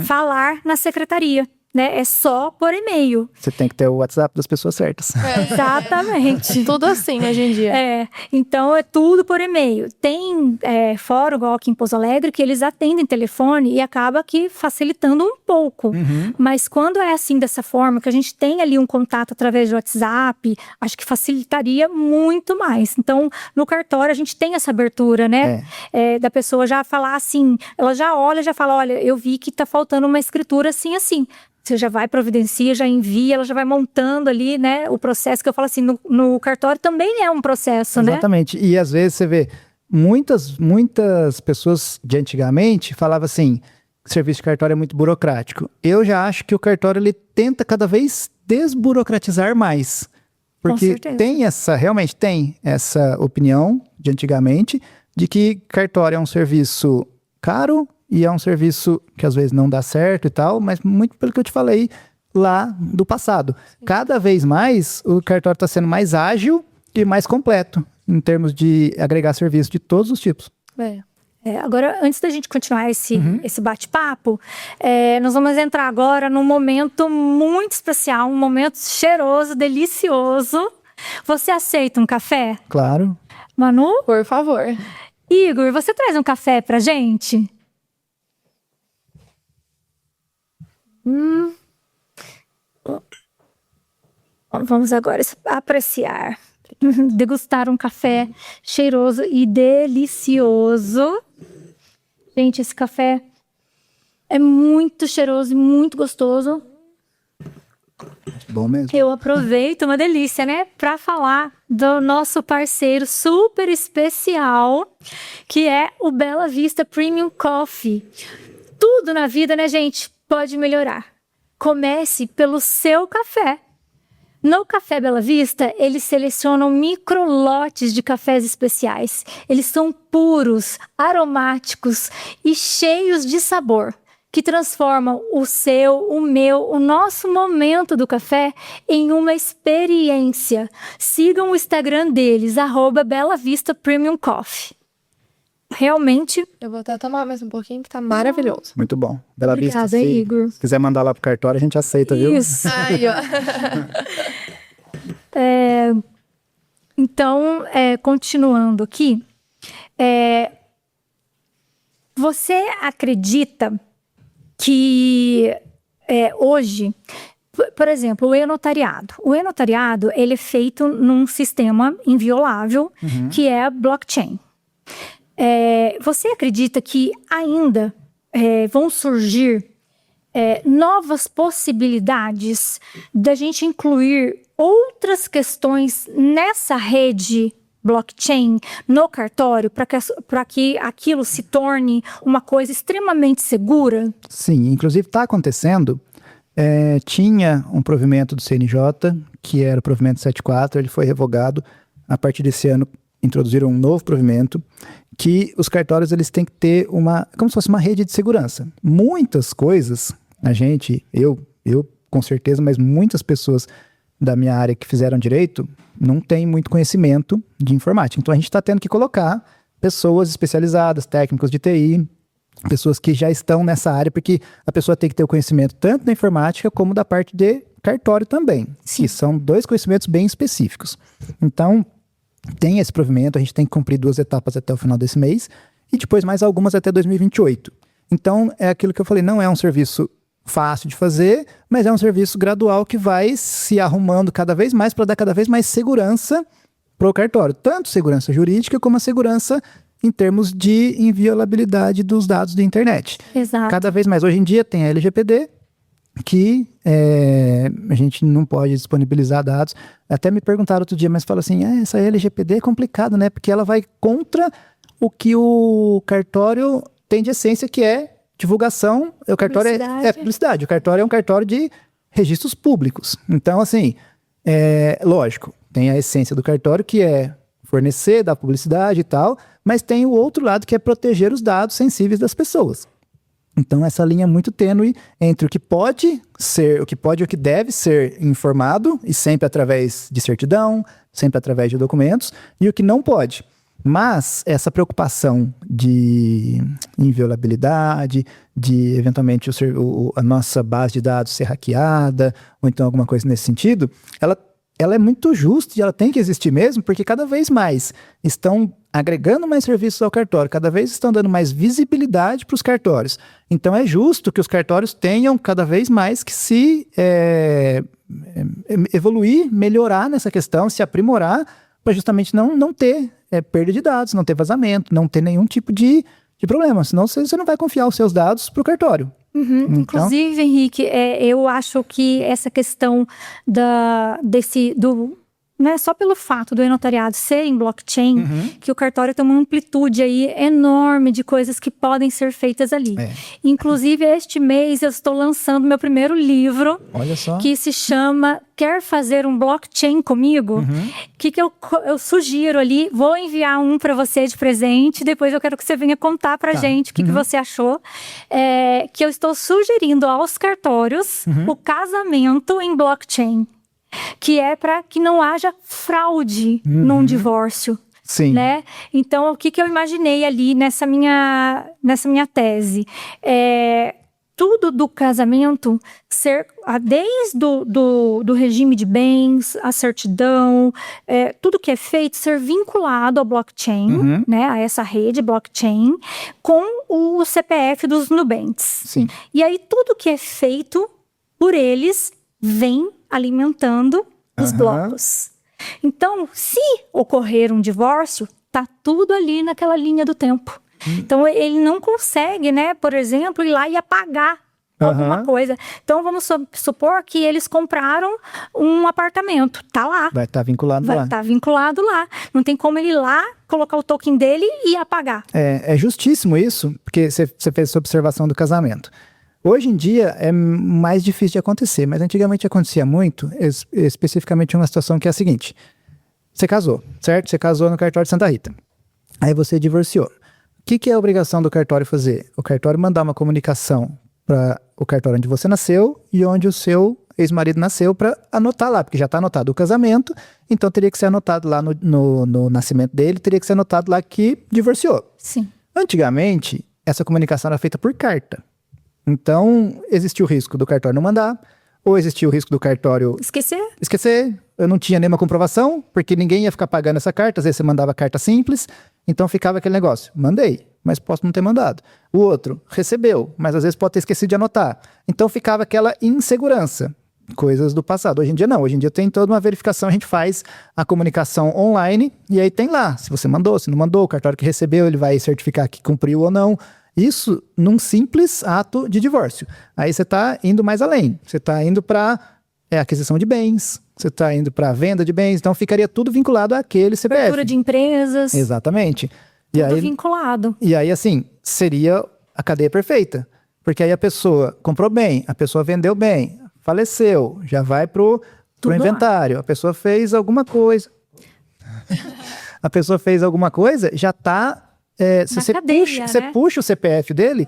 Speaker 1: falar na secretaria, né? É só por e-mail.
Speaker 2: Você tem que ter o WhatsApp das pessoas certas.
Speaker 1: Exatamente.
Speaker 3: Tudo assim hoje em dia.
Speaker 1: Então é tudo por e-mail. Tem fórum, igual aqui em Pouso Alegre, que eles atendem telefone e acaba aqui facilitando um pouco. Mas quando é assim, dessa forma, que a gente tem ali um contato através do WhatsApp, acho que facilitaria muito mais. Então, no cartório, a gente tem essa abertura, né? Da pessoa já falar assim, ela já olha, já fala, olha, eu vi que tá faltando uma escritura assim, assim. Você já vai, providencia, já envia, ela já vai montando ali, né, o processo, que eu falo assim, no cartório também é um processo, né?
Speaker 2: Exatamente. E às vezes você vê, muitas pessoas de antigamente falavam assim, serviço de cartório é muito burocrático. Eu já acho que o cartório ele tenta cada vez desburocratizar mais. Porque realmente tem essa opinião de antigamente de que cartório é um serviço caro e é um serviço que às vezes não dá certo e tal, mas muito pelo que eu te falei lá do passado. Cada vez mais o cartório está sendo mais ágil e mais completo em termos de agregar serviços de todos os tipos.
Speaker 1: Agora, antes da gente continuar esse bate-papo, nós vamos entrar agora num momento muito especial, um momento cheiroso, delicioso. Você aceita um café?
Speaker 2: Claro.
Speaker 1: Manu?
Speaker 3: Por favor.
Speaker 1: Igor, você traz um café pra gente? Vamos agora apreciar, degustar um café cheiroso e delicioso. Gente, esse café é muito cheiroso e muito gostoso.
Speaker 2: Bom mesmo.
Speaker 1: Eu aproveito, uma delícia, né? Para falar do nosso parceiro super especial, que é o Bela Vista Premium Coffee. Tudo na vida, né, gente, pode melhorar. Comece pelo seu café. No Café Bela Vista, eles selecionam microlotes de cafés especiais. Eles são puros, aromáticos e cheios de sabor, que transformam o seu, o meu, o nosso momento do café em uma experiência. Sigam o Instagram deles, @BelaVistaPremiumCoffee. Realmente...
Speaker 3: Eu vou até tomar mais um pouquinho, que tá maravilhoso.
Speaker 2: Muito bom. Bela
Speaker 1: Obrigada,
Speaker 2: Vista,
Speaker 1: Igor.
Speaker 2: Se quiser mandar lá pro cartório, a gente aceita, viu?
Speaker 1: Isso.
Speaker 3: Aí, ó.
Speaker 1: Então, continuando aqui, você acredita que hoje, por exemplo, o e-notariado. O e-notariado, ele é feito num sistema inviolável, que é a blockchain. Você acredita que ainda vão surgir novas possibilidades da gente incluir outras questões nessa rede blockchain, no cartório, para que aquilo se torne uma coisa extremamente segura?
Speaker 2: Sim, inclusive está acontecendo. Tinha um provimento do CNJ, que era o provimento 74, ele foi revogado. A partir desse ano, introduziram um novo provimento, que os cartórios eles têm que ter como se fosse uma rede de segurança. Muitas coisas, eu com certeza, mas muitas pessoas da minha área que fizeram direito não têm muito conhecimento de informática. Então a gente está tendo que colocar pessoas especializadas, técnicos de TI, pessoas que já estão nessa área, porque a pessoa tem que ter o conhecimento tanto da informática como da parte de cartório também.
Speaker 1: Sim.
Speaker 2: Que são dois conhecimentos bem específicos. Então, tem esse provimento, a gente tem que cumprir 2 etapas até o final desse mês, e depois mais algumas até 2028. Então, é aquilo que eu falei, não é um serviço fácil de fazer, mas é um serviço gradual que vai se arrumando cada vez mais para dar cada vez mais segurança para o cartório. Tanto segurança jurídica como a segurança em termos de inviolabilidade dos dados da internet.
Speaker 1: Exato.
Speaker 2: Cada vez mais. Hoje em dia tem a LGPD, que a gente não pode disponibilizar dados. Até me perguntaram outro dia, mas falaram assim, essa LGPD é complicado, né? Porque ela vai contra o que o cartório tem de essência, que é divulgação. O cartório é publicidade. O cartório é um cartório de registros públicos. Então, assim, lógico, tem a essência do cartório, que é fornecer, dar publicidade e tal, mas tem o outro lado, que é proteger os dados sensíveis das pessoas. Então, essa linha é muito tênue entre o que pode ser, o que pode e o que deve ser informado, e sempre através de certidão, sempre através de documentos, e o que não pode. Mas essa preocupação de inviolabilidade, de eventualmente a nossa base de dados ser hackeada, ou então alguma coisa nesse sentido, ela é muito justa e ela tem que existir mesmo, porque cada vez mais estão agregando mais serviços ao cartório, cada vez estão dando mais visibilidade para os cartórios. Então é justo que os cartórios tenham cada vez mais que se evoluir, melhorar nessa questão, se aprimorar, para justamente não ter perda de dados, não ter vazamento, não ter nenhum tipo de problema. Senão você não vai confiar os seus dados para o cartório.
Speaker 1: Uhum. Então... Inclusive, Henrique, eu acho que essa questão do né, só pelo fato do e-notariado ser em blockchain, que o cartório tem uma amplitude aí enorme de coisas que podem ser feitas ali. Inclusive, este mês eu estou lançando meu primeiro livro,
Speaker 2: Olha só.
Speaker 1: que se chama Quer Fazer um Blockchain Comigo? Que eu sugiro ali, vou enviar um para você de presente, depois eu quero que você venha contar pra gente o que você achou. Que eu estou sugerindo aos cartórios o casamento em blockchain. Que é para que não haja fraude num divórcio.
Speaker 2: Sim.
Speaker 1: Né? Então, o que eu imaginei ali nessa minha tese? Tudo do casamento ser, desde do regime de bens, a certidão, tudo que é feito ser vinculado ao blockchain, né? A essa rede blockchain, com o CPF dos nubentes.
Speaker 2: Sim.
Speaker 1: E aí, tudo que é feito por eles vem alimentando os blocos. Então, se ocorrer um divórcio, tá tudo ali naquela linha do tempo. Então, ele não consegue, né, por exemplo, ir lá e apagar alguma coisa. Então, vamos supor que eles compraram um apartamento. Tá lá.
Speaker 2: Vai estar vinculado lá.
Speaker 1: Vai estar vinculado lá. Não tem como ele ir lá, colocar o token dele e apagar.
Speaker 2: É justíssimo isso, porque você fez essa observação do casamento. Hoje em dia é mais difícil de acontecer, mas antigamente acontecia muito, especificamente uma situação que é a seguinte. Você casou, certo? Você casou no cartório de Santa Rita. Aí você divorciou. O que é a obrigação do cartório fazer? O cartório mandar uma comunicação para o cartório onde você nasceu e onde o seu ex-marido nasceu para anotar lá, porque já está anotado o casamento, então teria que ser anotado lá no nascimento dele, teria que ser anotado lá que divorciou.
Speaker 1: Sim.
Speaker 2: Antigamente, essa comunicação era feita por carta. Então, existia o risco do cartório não mandar, ou existia o risco do cartório esquecer. Eu não tinha nenhuma comprovação, porque ninguém ia ficar pagando essa carta. Às vezes você mandava carta simples, então ficava aquele negócio. Mandei, mas posso não ter mandado. O outro recebeu, mas às vezes pode ter esquecido de anotar. Então ficava aquela insegurança. Coisas do passado. Hoje em dia não. Hoje em dia tem toda uma verificação. A gente faz a comunicação online e aí tem lá. Se você mandou, se não mandou, o cartório que recebeu, ele vai certificar que cumpriu ou não. Isso num simples ato de divórcio. Aí você está indo mais além. Você está indo para aquisição de bens, você está indo para venda de bens, então ficaria tudo vinculado àquele CPF.
Speaker 1: Abertura de empresas.
Speaker 2: Exatamente.
Speaker 1: Tudo vinculado.
Speaker 2: E aí, assim, seria a cadeia perfeita. Porque aí a pessoa comprou bem, a pessoa vendeu bem, faleceu, já vai pro inventário. A pessoa fez alguma coisa. Já está... Você puxa o CPF dele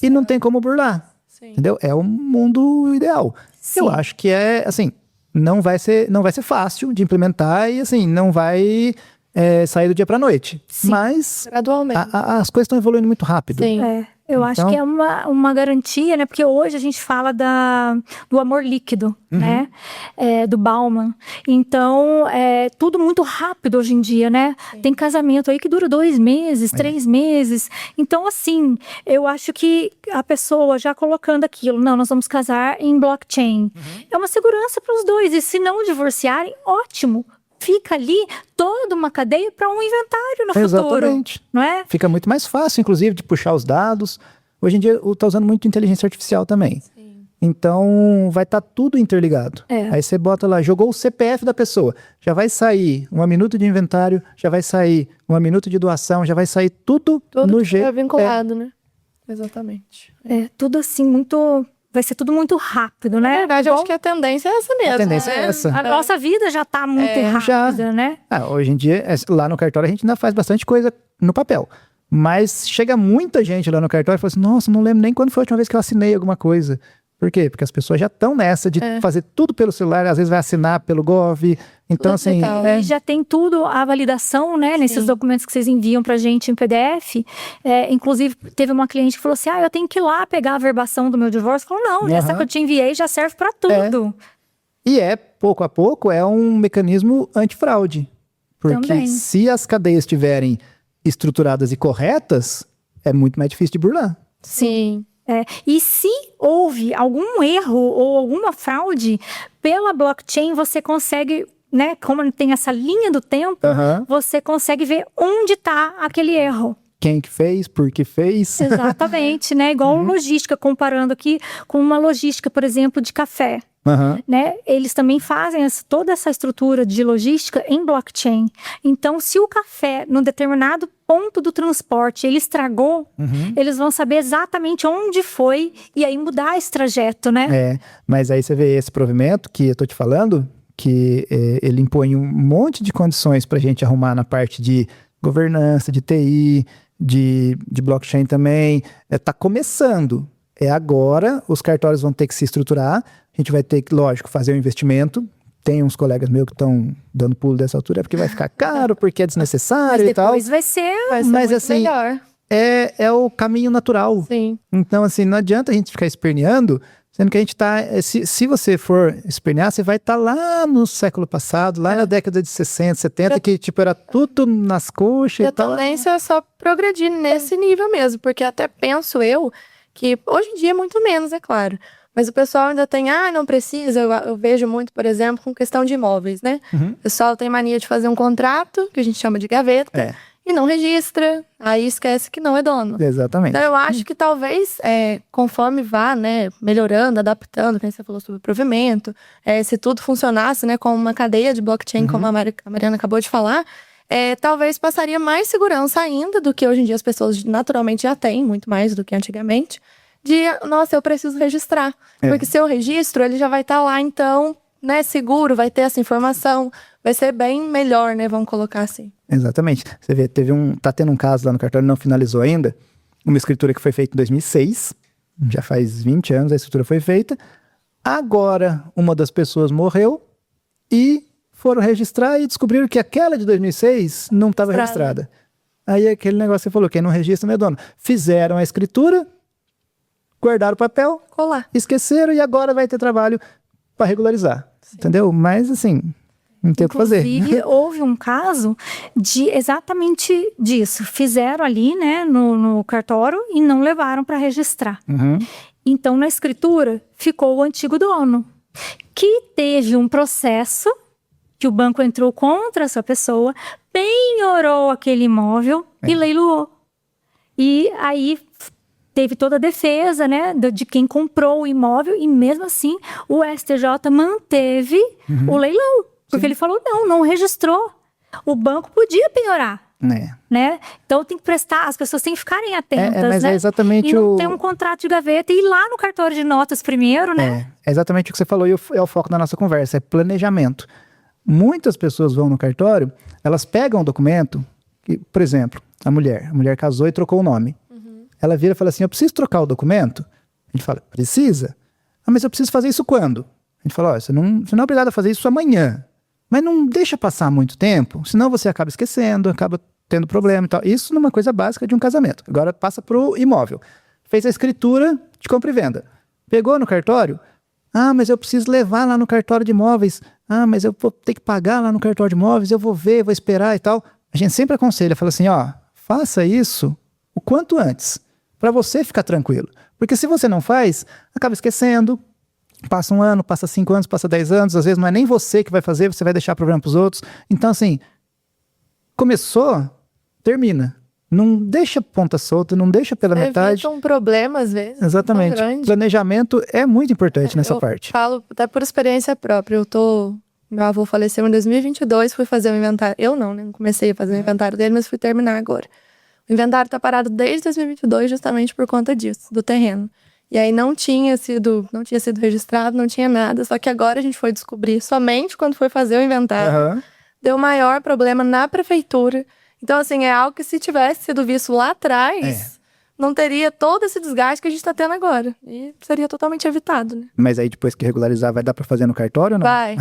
Speaker 2: e não tem como burlar. Sim. Entendeu? É o mundo ideal. Sim. Eu acho que não vai ser fácil de implementar e assim, não vai sair do dia para a noite. Sim. Mas gradualmente. As coisas estão evoluindo muito rápido.
Speaker 1: Sim. Eu acho que é uma garantia, né? Porque hoje a gente fala do amor líquido, né? Do Bauman. Então, é tudo muito rápido hoje em dia, né? Sim. Tem casamento aí que dura 2 meses, 3 meses. Então, assim, eu acho que a pessoa já colocando aquilo, não, nós vamos casar em blockchain. É uma segurança para os dois. E se não divorciarem, ótimo. Fica ali toda uma cadeia para um inventário no futuro, não é?
Speaker 2: Fica muito mais fácil, inclusive, de puxar os dados. Hoje em dia, está usando muito inteligência artificial também. Sim. Então, vai estar tudo interligado. Aí você bota lá, jogou o CPF da pessoa. Já vai sair 1 minuto de inventário, já vai sair 1 minuto de doação, já vai sair tudo no jeito.
Speaker 3: Tudo vinculado, né? Exatamente.
Speaker 1: Tudo assim, muito... Vai ser tudo muito rápido, né?
Speaker 3: Na verdade, eu acho que a tendência é essa mesmo.
Speaker 2: A tendência é essa.
Speaker 1: A nossa vida já está muito rápida, né?
Speaker 2: Hoje em dia, lá no cartório, a gente ainda faz bastante coisa no papel. Mas chega muita gente lá no cartório e fala assim, nossa, não lembro nem quando foi a última vez que eu assinei alguma coisa. Por quê? Porque as pessoas já estão nessa de fazer tudo pelo celular, às vezes vai assinar pelo Gov. Então, assim...
Speaker 1: E já tem tudo, a validação, né? Nesses documentos que vocês enviam pra gente em PDF. Inclusive, teve uma cliente que falou assim, eu tenho que ir lá pegar a verbação do meu divórcio. Falou, não, essa que eu te enviei já serve pra tudo.
Speaker 2: E pouco a pouco, é um mecanismo antifraude. Porque se as cadeias estiverem estruturadas e corretas, é muito mais difícil de burlar.
Speaker 3: Sim.
Speaker 1: E se houve algum erro ou alguma fraude, pela blockchain você consegue, né, como tem essa linha do tempo, você consegue ver onde está aquele erro.
Speaker 2: Quem que fez, por que fez.
Speaker 1: Exatamente, né? Igual logística, comparando aqui com uma logística, por exemplo, de café. né? Eles também fazem toda essa estrutura de logística em blockchain. Então, se o café, num determinado ponto do transporte, ele estragou, eles vão saber exatamente onde foi e aí mudar esse trajeto, né?
Speaker 2: Mas aí você vê esse provimento que eu tô te falando, que ele impõe um monte de condições para a gente arrumar na parte de governança, de TI, de blockchain também. Tá começando. Agora, os cartórios vão ter que se estruturar, a gente vai ter que, lógico, fazer um investimento. Tem uns colegas meus que estão dando pulo dessa altura, porque vai ficar caro, porque é desnecessário e tal.
Speaker 1: Mas depois vai ser
Speaker 3: Mas
Speaker 1: muito
Speaker 3: assim, melhor.
Speaker 2: É o caminho natural.
Speaker 3: Sim.
Speaker 2: Então, assim, não adianta a gente ficar esperneando, sendo que a gente tá... Se você for espernear, você vai estar lá no século passado, lá na década de 60, 70, que tipo, era tudo nas coxas e tal.
Speaker 3: A tendência é só progredir nesse nível mesmo, porque até penso eu que hoje em dia é muito menos, é claro. Mas o pessoal ainda tem, não precisa, eu vejo muito, por exemplo, com questão de imóveis, né? O pessoal tem mania de fazer um contrato, que a gente chama de gaveta, e não registra, aí esquece que não é dono.
Speaker 2: Exatamente.
Speaker 3: Então eu acho que talvez, conforme vá, né, melhorando, adaptando, como você falou sobre o provimento, se tudo funcionasse, né, como uma cadeia de blockchain, como a Mariana acabou de falar, talvez passaria mais segurança ainda do que hoje em dia as pessoas naturalmente já têm, muito mais do que antigamente, nossa, eu preciso registrar. Porque se eu registro, ele já vai estar lá, então, né, seguro, vai ter essa informação, vai ser bem melhor, né, vamos colocar assim.
Speaker 2: Exatamente. Você vê, tá tendo um caso lá no cartório, não finalizou ainda, uma escritura que foi feita em 2006, já faz 20 anos a escritura foi feita, agora uma das pessoas morreu e foram registrar e descobriram que aquela de 2006 não estava registrada. Aí aquele negócio que você falou, quem não registra não é dono. Fizeram a escritura, guardaram o papel, esqueceram e agora vai ter trabalho para regularizar. Sim. Entendeu? Mas assim, não tem o que fazer.
Speaker 1: Inclusive, houve um caso de exatamente disso. Fizeram ali, né, no cartório e não levaram para registrar. Então, na escritura, ficou o antigo dono, que teve um processo que o banco entrou contra essa pessoa, penhorou aquele imóvel e leiloou. E aí teve toda a defesa, né, de quem comprou o imóvel e mesmo assim o STJ manteve o leilão. Porque ele falou, não registrou. O banco podia penhorar. Né? Então tem que prestar, as pessoas têm que ficarem atentas,
Speaker 2: mas
Speaker 1: né?
Speaker 2: É exatamente
Speaker 1: e não ter um contrato de gaveta e ir lá no cartório de notas primeiro, né?
Speaker 2: É exatamente o que você falou e é o foco da nossa conversa, é planejamento. Muitas pessoas vão no cartório, elas pegam o documento, por exemplo, a mulher casou e trocou o nome. Ela vira e fala assim, eu preciso trocar o documento? A gente fala, precisa? Mas eu preciso fazer isso quando? A gente fala, você não é obrigado a fazer isso amanhã. Mas não deixa passar muito tempo, senão você acaba esquecendo, acaba tendo problema e tal. Isso numa coisa básica de um casamento. Agora passa pro imóvel. Fez a escritura de compra e venda. Pegou no cartório? Mas eu preciso levar lá no cartório de imóveis. Mas eu vou ter que pagar lá no cartório de imóveis, eu vou ver, vou esperar e tal. A gente sempre aconselha, fala assim, faça isso o quanto antes, para você ficar tranquilo. Porque se você não faz, acaba esquecendo, passa 1 ano, passa 5 anos, passa 10 anos, às vezes não é nem você que vai fazer, você vai deixar problema para os outros. Então, assim, começou, termina. Não deixa ponta solta, não deixa pela metade.
Speaker 3: Evita um problema, às vezes.
Speaker 2: Exatamente. Planejamento é muito importante nessa parte.
Speaker 3: Eu falo até por experiência própria. Meu avô faleceu em 2022, fui fazer o inventário. Eu não comecei a fazer o inventário dele, mas fui terminar agora. O inventário tá parado desde 2022 justamente por conta disso, do terreno. E aí não tinha sido registrado, não tinha nada. Só que agora a gente foi descobrir, somente quando foi fazer o inventário, deu maior problema na prefeitura. Então, assim, é algo que se tivesse sido visto lá atrás, não teria todo esse desgaste que a gente está tendo agora. E seria totalmente evitado, né?
Speaker 2: Mas aí depois que regularizar, vai dar para fazer no cartório ou não?
Speaker 3: Vai.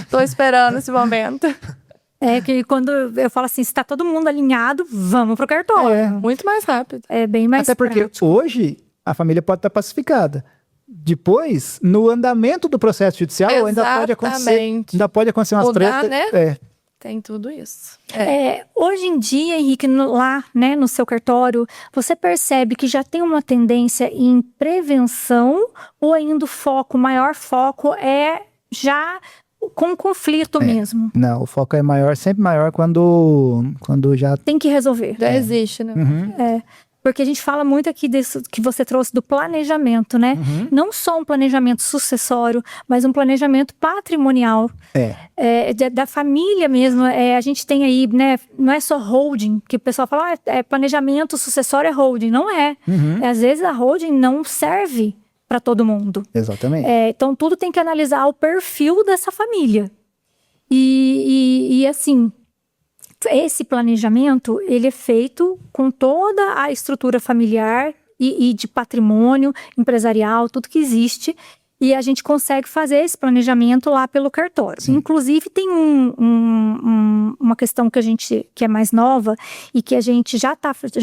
Speaker 3: Tô esperando esse momento.
Speaker 1: É que quando eu falo assim, se tá todo mundo alinhado, vamos pro cartório.
Speaker 3: Muito mais rápido.
Speaker 1: É bem mais
Speaker 2: Até porque
Speaker 1: prático.
Speaker 2: hoje a família pode estar pacificada. Depois, no andamento do processo judicial, ainda pode acontecer umas tretas.
Speaker 3: Né? Tem tudo isso.
Speaker 1: Hoje em dia, Henrique, lá, né, no seu cartório, você percebe que já tem uma tendência em prevenção ou ainda o maior foco é já com conflito mesmo?
Speaker 2: Não, o foco é maior, sempre maior quando já...
Speaker 1: Tem que resolver.
Speaker 3: Já existe, né?
Speaker 1: Porque a gente fala muito aqui disso que você trouxe do planejamento, né? Não só um planejamento sucessório, mas um planejamento patrimonial. Da família mesmo. A gente tem aí, né? Não é só holding, que o pessoal fala, planejamento sucessório é holding. Não é. Às vezes a holding não serve para todo mundo.
Speaker 2: Exatamente.
Speaker 1: Então tudo tem que analisar o perfil dessa família. E assim... Esse planejamento, ele é feito com toda a estrutura familiar e de patrimônio empresarial, tudo que existe, e a gente consegue fazer esse planejamento lá pelo cartório. Sim. Inclusive, tem uma questão que é mais nova e que a gente já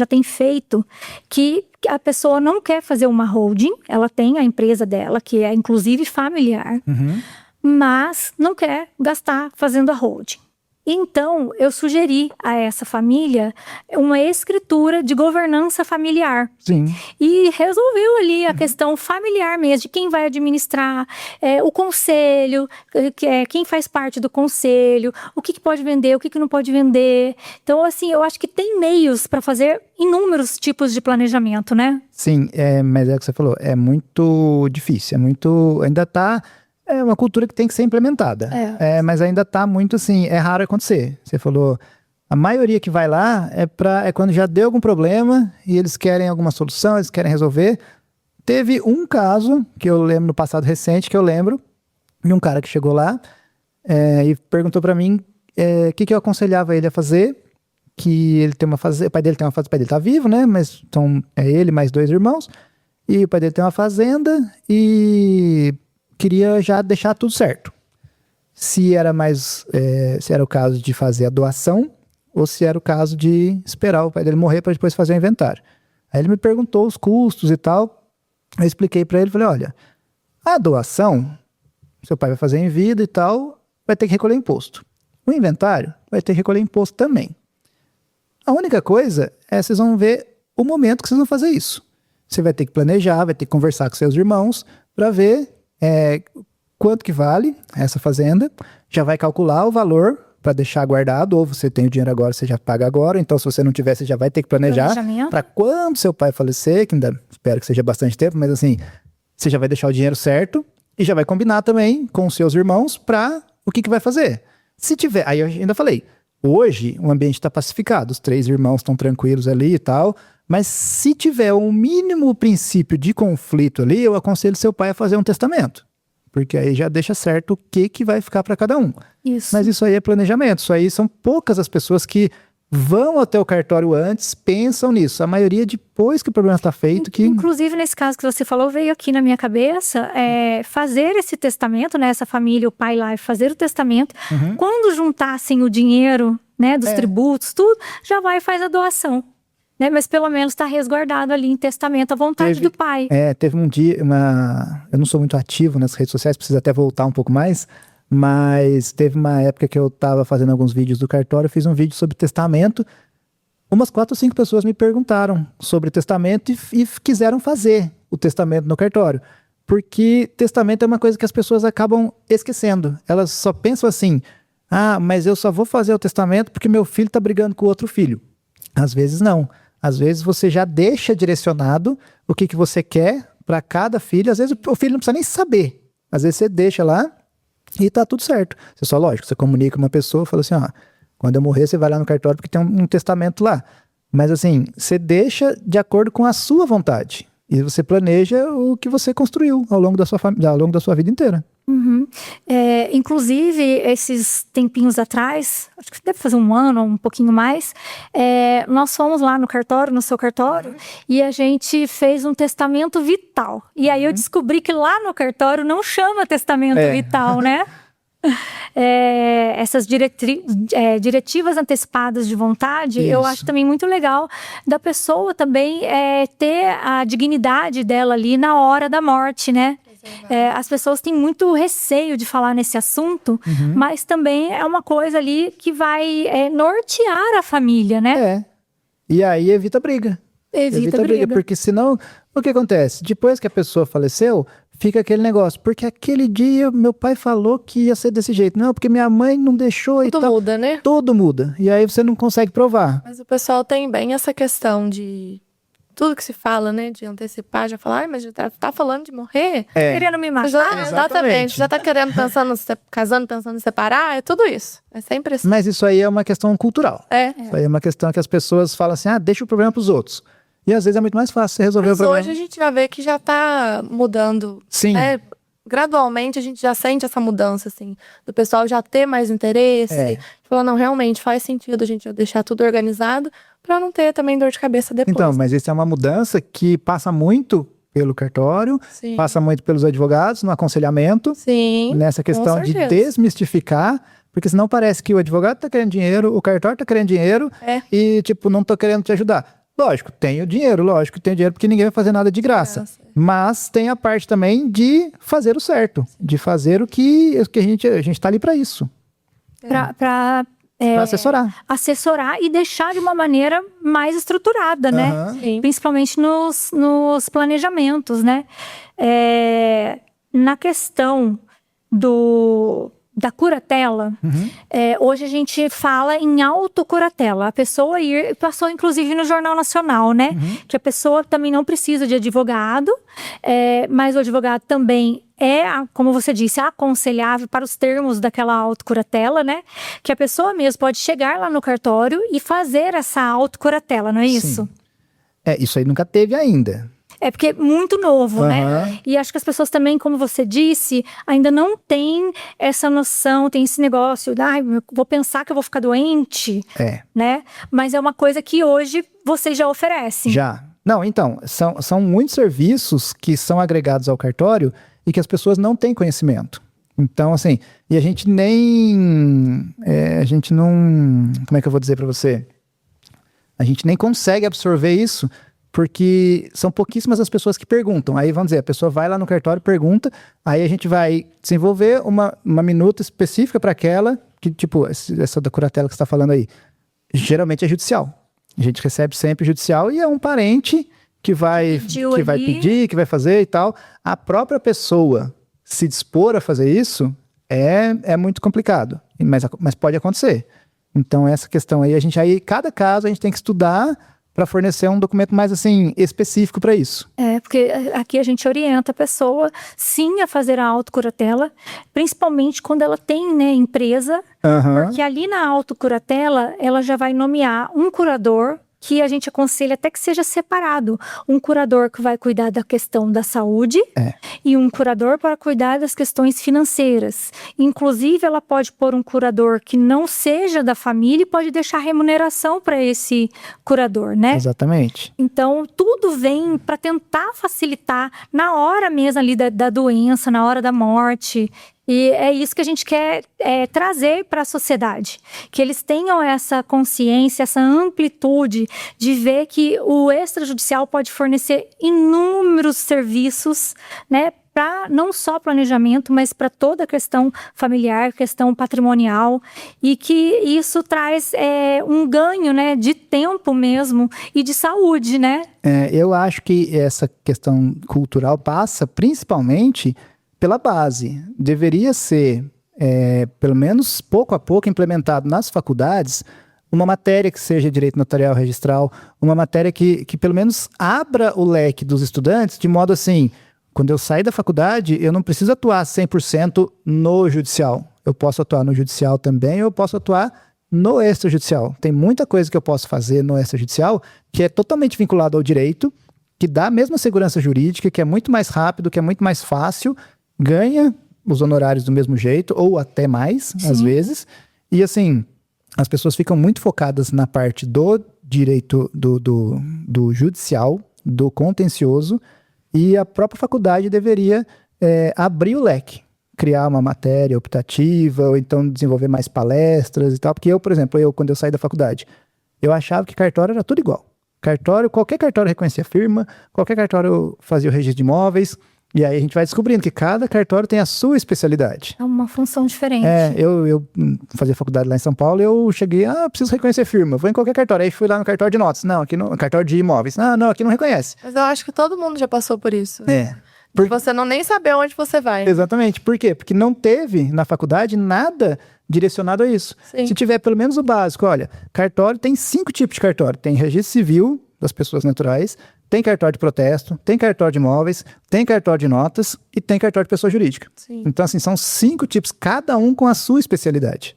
Speaker 1: tem feito, que a pessoa não quer fazer uma holding, ela tem a empresa dela, que é inclusive familiar, mas não quer gastar fazendo a holding. Então, eu sugeri a essa família uma escritura de governança familiar.
Speaker 2: Sim.
Speaker 1: E resolveu ali a questão familiar mesmo, de quem vai administrar, o conselho, quem faz parte do conselho, o que pode vender, o que não pode vender. Então, assim, eu acho que tem meios para fazer inúmeros tipos de planejamento, né?
Speaker 2: Sim, mas é o que você falou, é muito difícil, ainda está... É uma cultura que tem que ser implementada, mas ainda está muito assim, é raro acontecer. Você falou, a maioria que vai lá é quando já deu algum problema e eles querem alguma solução, eles querem resolver. Teve um caso que eu lembro no passado recente, que eu lembro, de um cara que chegou lá e perguntou para mim o que eu aconselhava ele a fazer, que ele tem uma fazenda, o pai dele tá vivo, né, mas então é ele mais 2 irmãos, e o pai dele tem uma fazenda e... queria já deixar tudo certo. Se era o caso de fazer a doação ou se era o caso de esperar o pai dele morrer para depois fazer o inventário. Aí ele me perguntou os custos e tal. Eu expliquei para ele, falei, olha, a doação, seu pai vai fazer em vida e tal, vai ter que recolher imposto. O inventário vai ter que recolher imposto também. A única coisa vocês vão ver o momento que vocês vão fazer isso. Você vai ter que planejar, vai ter que conversar com seus irmãos para ver quanto que vale essa fazenda, já vai calcular o valor para deixar guardado, ou você tem o dinheiro agora, você já paga agora, então se você não tiver, você já vai ter que planejar para quando seu pai falecer, que ainda espero que seja bastante tempo, mas assim, você já vai deixar o dinheiro certo e já vai combinar também com os seus irmãos para o que vai fazer. Se tiver, aí eu ainda falei, hoje o ambiente está pacificado, os 3 irmãos estão tranquilos ali e tal, mas se tiver um mínimo princípio de conflito ali, eu aconselho seu pai a fazer um testamento. Porque aí já deixa certo o que vai ficar para cada um.
Speaker 1: Isso.
Speaker 2: Mas isso aí é planejamento. Isso aí são poucas as pessoas que vão até o cartório antes, pensam nisso. A maioria depois que o problema está feito.
Speaker 1: Inclusive, nesse caso que você falou, veio aqui na minha cabeça fazer esse testamento, né? Essa família, o pai lá, fazer o testamento. Quando juntassem o dinheiro, né, dos tributos, tudo, já vai e faz a doação. Né, mas pelo menos está resguardado ali em testamento, à vontade do pai.
Speaker 2: Teve um dia, eu não sou muito ativo nas redes sociais, preciso até voltar um pouco mais, mas teve uma época que eu estava fazendo alguns vídeos do cartório, fiz um vídeo sobre testamento, umas 4 ou 5 pessoas me perguntaram sobre testamento e quiseram fazer o testamento no cartório, porque testamento é uma coisa que as pessoas acabam esquecendo, elas só pensam assim, mas eu só vou fazer o testamento porque meu filho está brigando com o outro filho. Às vezes não. Às vezes você já deixa direcionado o que você quer para cada filho. Às vezes o filho não precisa nem saber. Às vezes você deixa lá e tá tudo certo. Você só, lógico, você comunica com uma pessoa e fala assim, quando eu morrer você vai lá no cartório porque tem um testamento lá. Mas assim, você deixa de acordo com a sua vontade. E você planeja o que você construiu ao longo da sua vida inteira.
Speaker 1: Inclusive, esses tempinhos atrás, acho que deve fazer 1 ano ou um pouquinho mais, nós fomos lá no seu cartório, e a gente fez um testamento vital. E aí eu descobri que lá no cartório não chama testamento vital, né? Essas diretivas antecipadas de vontade, eu acho também muito legal da pessoa também ter a dignidade dela ali na hora da morte, né? As pessoas têm muito receio de falar nesse assunto, mas também é uma coisa ali que vai nortear a família, né?
Speaker 2: E aí evita briga. Evita briga, porque senão, o que acontece? Depois que a pessoa faleceu, fica aquele negócio, porque aquele dia meu pai falou que ia ser desse jeito. Não, porque minha mãe não deixou e tal.
Speaker 3: Tudo muda, né?
Speaker 2: Tudo muda. E aí você não consegue provar.
Speaker 3: Mas o pessoal tem bem essa questão de tudo que se fala, né, de antecipar, já falar, mas já tá falando de morrer?
Speaker 1: Querendo me matar?
Speaker 3: Exatamente. Já tá querendo, casando, pensando em separar, é tudo isso. É sempre assim.
Speaker 2: Mas isso aí é uma questão cultural. Isso aí é uma questão que as pessoas falam assim, deixa o problema pros outros. E às vezes é muito mais fácil você resolver o problema.
Speaker 3: Hoje a gente já vê que já tá mudando.
Speaker 2: Sim.
Speaker 3: Gradualmente a gente já sente essa mudança, assim, do pessoal já ter mais interesse. Falar, não, realmente faz sentido a gente deixar tudo organizado pra não ter também dor de cabeça depois.
Speaker 2: Então, mas isso é uma mudança que passa muito pelo cartório, passa muito pelos advogados, no aconselhamento.
Speaker 3: Sim,
Speaker 2: nessa questão de desmistificar, porque senão parece que o advogado tá querendo dinheiro, o cartório tá querendo dinheiro e, tipo, não tô querendo te ajudar. Lógico, tenho dinheiro porque ninguém vai fazer nada de graça. Mas tem a parte também de fazer o certo, de fazer o que a gente tá ali para isso.
Speaker 1: Para assessorar e deixar de uma maneira mais estruturada, né? Principalmente nos planejamentos, né? Na questão da curatela, hoje a gente fala em autocuratela. A pessoa passou inclusive no Jornal Nacional, né? Que a pessoa também não precisa de advogado, mas o advogado também como você disse, aconselhável para os termos daquela autocuratela, né? Que a pessoa mesmo pode chegar lá no cartório e fazer essa autocuratela, não é isso?
Speaker 2: Isso aí nunca teve ainda.
Speaker 1: Porque é muito novo, né? E acho que as pessoas também, como você disse, ainda não têm essa noção, tem esse negócio, vou pensar que eu vou ficar doente, né? Mas é uma coisa que hoje vocês já oferecem.
Speaker 2: Já. Não, então, são muitos serviços que são agregados ao cartório e que as pessoas não têm conhecimento. Então, assim, e a gente não... Como é que eu vou dizer para você? A gente nem consegue absorver isso, porque são pouquíssimas as pessoas que perguntam. Aí, vamos dizer, a pessoa vai lá no cartório, pergunta, aí a gente vai desenvolver uma minuta específica para aquela, que tipo, essa da curatela que você está falando aí, geralmente é judicial. A gente recebe sempre judicial e é um parente que vai pedir, que vai fazer e tal. A própria pessoa se dispor a fazer isso é muito complicado, mas pode acontecer. Então, essa questão aí, cada caso a gente tem que estudar para fornecer um documento mais, assim, específico para isso.
Speaker 1: Porque aqui a gente orienta a pessoa, sim, a fazer a autocuratela, principalmente quando ela tem, né, empresa, porque ali na autocuratela, ela já vai nomear um curador, que a gente aconselha até que seja separado. Um curador que vai cuidar da questão da saúde e um curador para cuidar das questões financeiras. Inclusive, ela pode pôr um curador que não seja da família e pode deixar remuneração para esse curador, né?
Speaker 2: Exatamente.
Speaker 1: Então, tudo vem para tentar facilitar na hora mesmo ali da doença, na hora da morte. E é isso que a gente quer trazer para a sociedade. Que eles tenham essa consciência, essa amplitude de ver que o extrajudicial pode fornecer inúmeros serviços, né? Para não só planejamento, mas para toda a questão familiar, questão patrimonial. E que isso traz um ganho, né? De tempo mesmo e de saúde, né?
Speaker 2: Eu acho que essa questão cultural passa principalmente pela base. Deveria ser, pelo menos pouco a pouco, implementado nas faculdades uma matéria que seja direito notarial registral, uma matéria que pelo menos abra o leque dos estudantes de modo assim, quando eu sair da faculdade, eu não preciso atuar 100% no judicial. Eu posso atuar no judicial também, eu posso atuar no extrajudicial. Tem muita coisa que eu posso fazer no extrajudicial que é totalmente vinculado ao direito, que dá a mesma segurança jurídica, que é muito mais rápido, que é muito mais fácil, ganha os honorários do mesmo jeito, ou até mais, às vezes. E assim, as pessoas ficam muito focadas na parte do direito do judicial, do contencioso, e a própria faculdade deveria abrir o leque, criar uma matéria optativa, ou então desenvolver mais palestras e tal. Porque eu, por exemplo, quando eu saí da faculdade, eu achava que cartório era tudo igual. Qualquer cartório reconhecia firma, qualquer cartório fazia o registro de imóveis. E aí a gente vai descobrindo que cada cartório tem a sua especialidade.
Speaker 1: É uma função diferente.
Speaker 2: Eu fazia faculdade lá em São Paulo e eu cheguei, preciso reconhecer firma, vou em qualquer cartório. Aí fui lá no cartório de notas. Não, aqui no cartório de imóveis. Não, aqui não reconhece.
Speaker 3: Mas eu acho que todo mundo já passou por isso. De você não nem saber onde você vai.
Speaker 2: Exatamente. Por quê? Porque não teve na faculdade nada direcionado a isso.
Speaker 3: Sim.
Speaker 2: Se tiver pelo menos o básico, olha, cartório tem 5 tipos de cartório. Tem registro civil, das pessoas naturais, tem cartório de protesto, tem cartório de imóveis, tem cartório de notas e tem cartório de pessoa jurídica.
Speaker 3: Sim.
Speaker 2: Então, assim, são 5 tipos, cada um com a sua especialidade.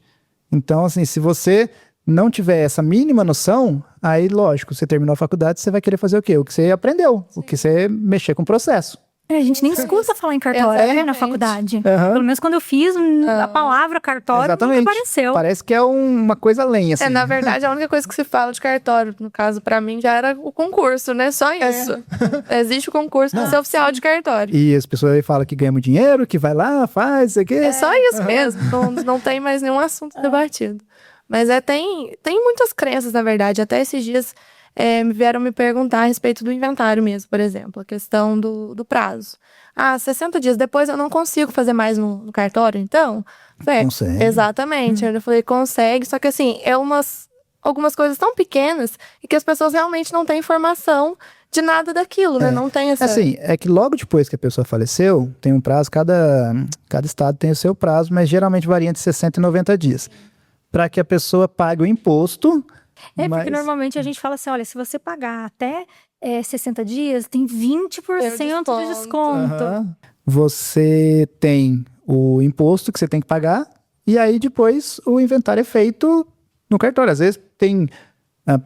Speaker 2: Então, assim, se você não tiver essa mínima noção, aí, lógico, você terminou a faculdade, você vai querer fazer o quê? O que você aprendeu, o que você mexer com o processo.
Speaker 1: A gente nem escuta falar em cartório, né, na
Speaker 3: Exatamente.
Speaker 1: faculdade.
Speaker 2: Uhum.
Speaker 1: Pelo menos quando eu fiz, a palavra cartório nunca apareceu.
Speaker 2: Parece que é uma coisa além, assim.
Speaker 3: Na verdade, a única coisa que se fala de cartório, no caso, pra mim, já era o concurso, né? Só isso. Existe o concurso pra ser oficial de cartório.
Speaker 2: E as pessoas aí falam que ganham dinheiro, que vai lá, faz, isso aqui.
Speaker 3: É só isso mesmo. Não tem mais nenhum assunto debatido. Mas tem muitas crenças, na verdade. Até esses dias me vieram me perguntar a respeito do inventário mesmo, por exemplo. A questão do prazo. 60 dias depois eu não consigo fazer mais no cartório, então?
Speaker 2: Consegue.
Speaker 3: Exatamente. Eu falei, consegue. Só que assim, algumas coisas tão pequenas e que as pessoas realmente não têm informação de nada daquilo, né? Não tem essa...
Speaker 2: Assim, é que logo depois que a pessoa faleceu, tem um prazo, cada estado tem o seu prazo, mas geralmente varia entre 60 e 90 dias. Para que a pessoa pague o imposto.
Speaker 1: Porque normalmente a gente fala assim, olha, se você pagar até 60 dias, tem 20% de desconto.
Speaker 2: Uhum. Você tem o imposto que você tem que pagar, e aí depois o inventário é feito no cartório. Às vezes tem...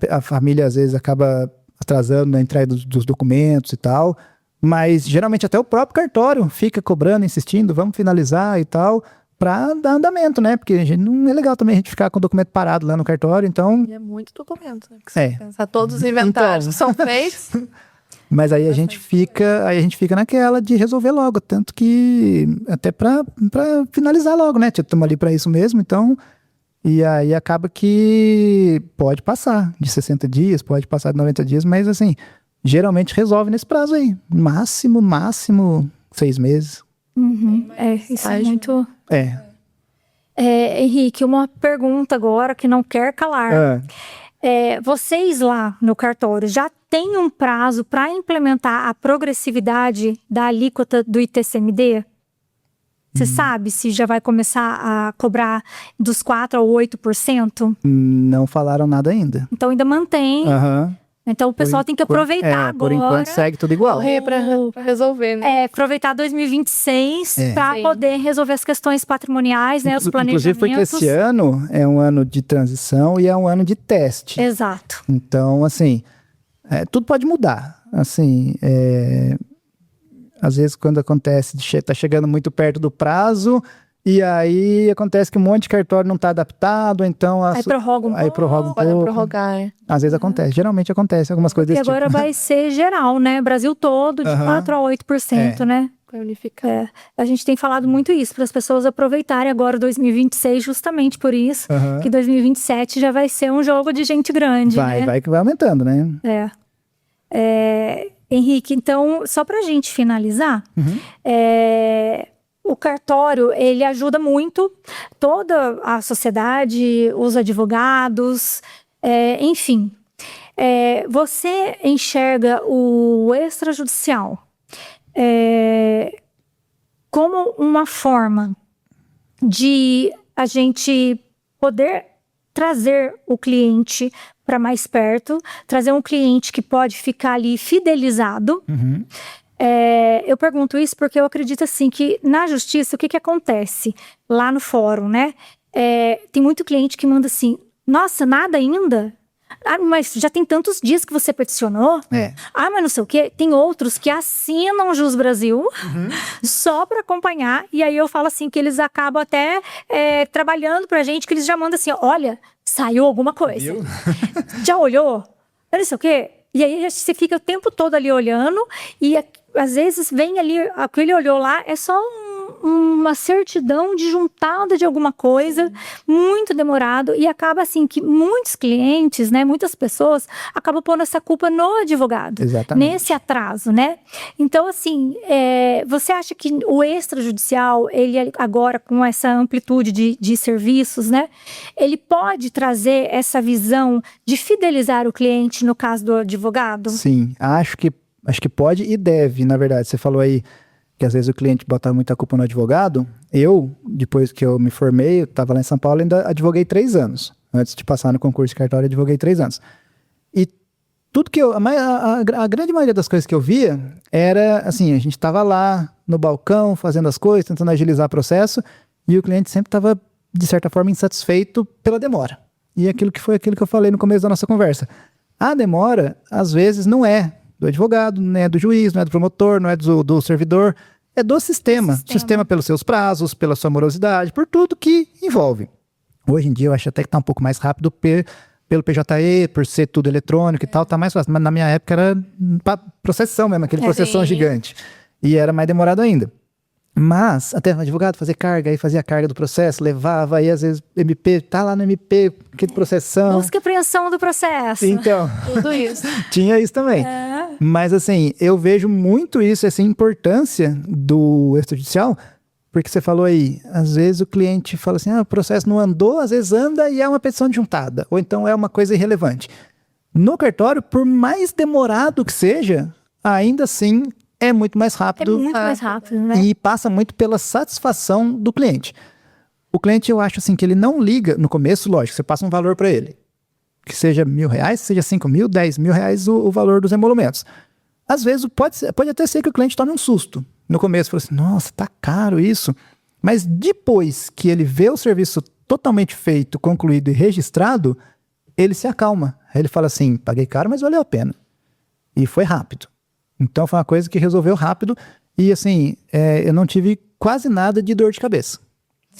Speaker 2: A família, às vezes, acaba atrasando na entrega dos documentos e tal, mas geralmente até o próprio cartório fica cobrando, insistindo, vamos finalizar e tal, para dar andamento, né? Porque não é legal também a gente ficar com o documento parado lá no cartório, então...
Speaker 3: E é muito documento, né? Porque você pensar todos os inventários
Speaker 2: Então,
Speaker 3: que são feitos...
Speaker 2: Mas aí a gente fica naquela de resolver logo, tanto que até para finalizar logo, né? Estamos ali para isso mesmo, então... E aí acaba que pode passar de 60 dias, pode passar de 90 dias, mas assim, geralmente resolve nesse prazo aí. Máximo 6 meses.
Speaker 1: Uhum. Isso é muito... Henrique, uma pergunta agora que não quer calar. Vocês lá no cartório já têm um prazo para implementar a progressividade da alíquota do ITCMD? Você sabe se já vai começar a cobrar dos 4% a 8%?
Speaker 2: Não falaram nada ainda.
Speaker 1: Então ainda mantém. Então o pessoal tem que aproveitar agora.
Speaker 2: Por enquanto segue tudo igual.
Speaker 3: Correr pra resolver, né?
Speaker 1: Aproveitar 2026 para poder resolver as questões patrimoniais, né? Os planejamentos.
Speaker 2: Inclusive porque esse ano é um ano de transição e é um ano de teste.
Speaker 1: Exato.
Speaker 2: Então, assim, tudo pode mudar. Assim, às vezes quando acontece, tá chegando muito perto do prazo, e aí acontece que um monte de cartório não está adaptado, então...
Speaker 1: Aí prorroga um pouco.
Speaker 3: Pode prorrogar,
Speaker 2: Às vezes acontece, geralmente acontece algumas coisas desse
Speaker 1: tipo. E agora vai ser geral, né? Brasil todo, de 4% a 8%, né?
Speaker 3: Vai unificar.
Speaker 1: A gente tem falado muito isso, para as pessoas aproveitarem agora 2026, justamente por isso, que 2027 já vai ser um jogo de gente grande, né?
Speaker 2: Vai aumentando, né?
Speaker 1: Henrique, então, só para a gente finalizar, o cartório, ele ajuda muito toda a sociedade, os advogados, enfim. Você enxerga o extrajudicial como uma forma de a gente poder trazer o cliente para mais perto, trazer um cliente que pode ficar ali fidelizado. Eu pergunto isso porque eu acredito assim que na justiça o que acontece lá no fórum, né? Tem muito cliente que manda assim, nossa, nada ainda? Mas já tem tantos dias que você peticionou? Mas não sei o quê. Tem outros que assinam o Jus Brasil só para acompanhar. E aí eu falo assim que eles acabam até trabalhando pra gente, que eles já mandam assim, olha, saiu alguma coisa. Já olhou? Eu não sei o quê. E aí você fica o tempo todo ali olhando e às vezes vem ali, o que ele olhou lá é só uma certidão de juntada de alguma coisa, muito demorado, e acaba assim que muitos clientes, né, muitas pessoas acabam pondo essa culpa no advogado.
Speaker 2: Exatamente.
Speaker 1: Nesse atraso, né? Então, assim, você acha que o extrajudicial, ele agora com essa amplitude de serviços, né, ele pode trazer essa visão de fidelizar o cliente no caso do advogado?
Speaker 2: Sim, acho que pode e deve, na verdade. Você falou aí que às vezes o cliente bota muita culpa no advogado. Eu, depois que eu me formei, eu estava lá em São Paulo, ainda advoguei 3 anos. Antes de passar no concurso de cartório, advoguei 3 anos. E tudo que a grande maioria das coisas que eu via era assim, a gente estava lá no balcão fazendo as coisas, tentando agilizar o processo, e o cliente sempre estava, de certa forma, insatisfeito pela demora. E aquilo que eu falei no começo da nossa conversa. A demora, às vezes, não é do advogado, não é do juiz, não é do promotor, não é do servidor, é do sistema. Sistema pelos seus prazos, pela sua morosidade, por tudo que envolve. Hoje em dia eu acho até que está um pouco mais rápido pelo PJE, por ser tudo eletrônico e tal, tá mais fácil. Mas na minha época era processão mesmo, aquele processão gigante. E era mais demorado ainda. Mas, até o advogado fazer carga, aí fazia a carga do processo, levava, aí às vezes MP, tá lá no MP, aquele processão.
Speaker 1: Busca e apreensão do processo.
Speaker 2: Então,
Speaker 3: Tudo isso.
Speaker 2: tinha isso também. Mas assim, eu vejo muito isso, essa importância do extrajudicial, porque você falou aí, às vezes o cliente fala assim, o processo não andou, às vezes anda e é uma petição adjuntada, ou então é uma coisa irrelevante. No cartório, por mais demorado que seja, ainda assim é muito mais rápido.
Speaker 1: É muito mais rápido, né?
Speaker 2: E passa muito pela satisfação do cliente. O cliente, eu acho assim, que ele não liga, no começo, lógico, você passa um valor para ele, que seja R$1.000, seja 5.000, R$10.000 o valor dos emolumentos. Às vezes pode até ser que o cliente tome um susto. No começo, fala assim, nossa, tá caro isso. Mas depois que ele vê o serviço totalmente feito, concluído e registrado, ele se acalma. Aí ele fala assim, paguei caro, mas valeu a pena. E foi rápido. Então foi uma coisa que resolveu rápido e assim, eu não tive quase nada de dor de cabeça.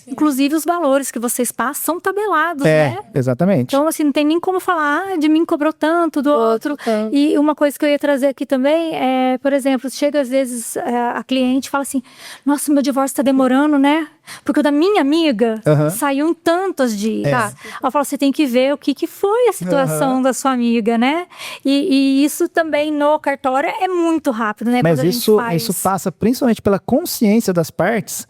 Speaker 1: Inclusive os valores que vocês passam são tabelados, né?
Speaker 2: Exatamente.
Speaker 1: Então, assim, não tem nem como falar, de mim cobrou tanto, do outro. E uma coisa que eu ia trazer aqui também é, por exemplo, chega às vezes a cliente e fala assim, nossa, meu divórcio tá demorando, né? Porque o da minha amiga saiu em tantos dias. Ela fala, você tem que ver o que foi a situação da sua amiga, né? E isso também no cartório é muito rápido, né?
Speaker 2: Mas isso passa principalmente pela consciência das partes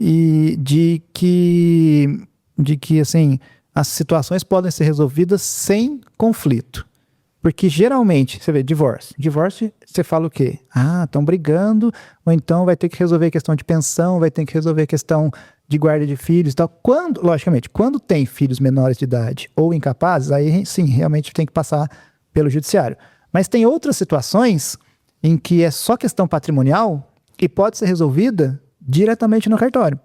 Speaker 2: e de que assim, as situações podem ser resolvidas sem conflito. Porque geralmente, você vê, divórcio, você fala o quê? Estão brigando, ou então vai ter que resolver a questão de pensão, vai ter que resolver a questão de guarda de filhos e tal. Logicamente, quando tem filhos menores de idade ou incapazes, aí sim, realmente tem que passar pelo judiciário. Mas tem outras situações em que é só questão patrimonial e pode ser resolvida diretamente no cartório.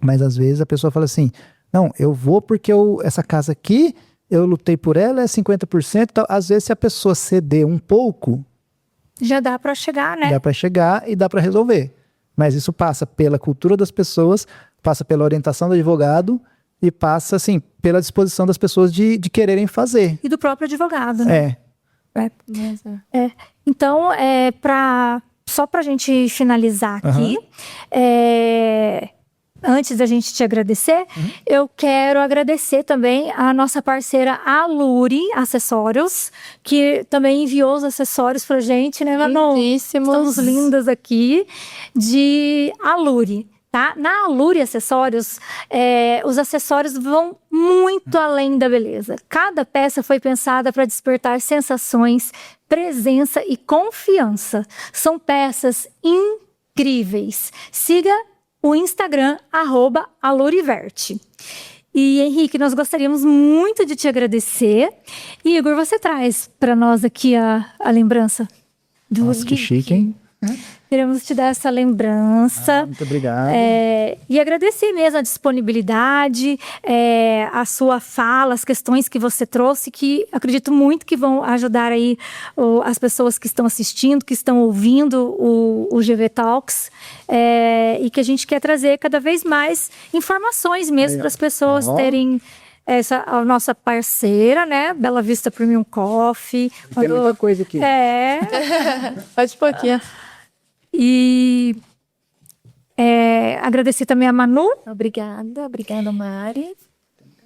Speaker 2: Mas às vezes a pessoa fala assim, não, eu vou porque essa casa aqui, eu lutei por ela, é 50%. Então, às vezes se a pessoa ceder um pouco...
Speaker 1: Já dá para chegar, né?
Speaker 2: Dá para chegar e dá para resolver. Mas isso passa pela cultura das pessoas, passa pela orientação do advogado e passa, assim, pela disposição das pessoas de quererem fazer.
Speaker 1: E do próprio advogado, né? Então, só para a gente finalizar aqui, antes da gente te agradecer, eu quero agradecer também a nossa parceira Aluri Acessórios, que também enviou os acessórios pra gente, né, Manu?
Speaker 3: Lindíssimos.
Speaker 1: Estamos lindas aqui, de Aluri. Tá? Na Aluri Acessórios, os acessórios vão muito além da beleza. Cada peça foi pensada para despertar sensações, presença e confiança. São peças incríveis. Siga o Instagram, @aluriverte. E, Henrique, nós gostaríamos muito de te agradecer. E, Igor, você traz para nós aqui a lembrança do
Speaker 2: Nossa, que chique, hein?
Speaker 1: Queremos te dar essa lembrança.
Speaker 2: Muito obrigado.
Speaker 1: E agradecer mesmo a disponibilidade, a sua fala, as questões que você trouxe, que acredito muito que vão ajudar aí as pessoas que estão assistindo, que estão ouvindo o GV Talks, e que a gente quer trazer cada vez mais informações mesmo para as pessoas terem a nossa parceira, né? Bela Vista Premium Coffee.
Speaker 2: Tem muita coisa aqui.
Speaker 3: Pode pôr aqui, ó.
Speaker 1: E agradecer também a Manu.
Speaker 3: Obrigada, Mari.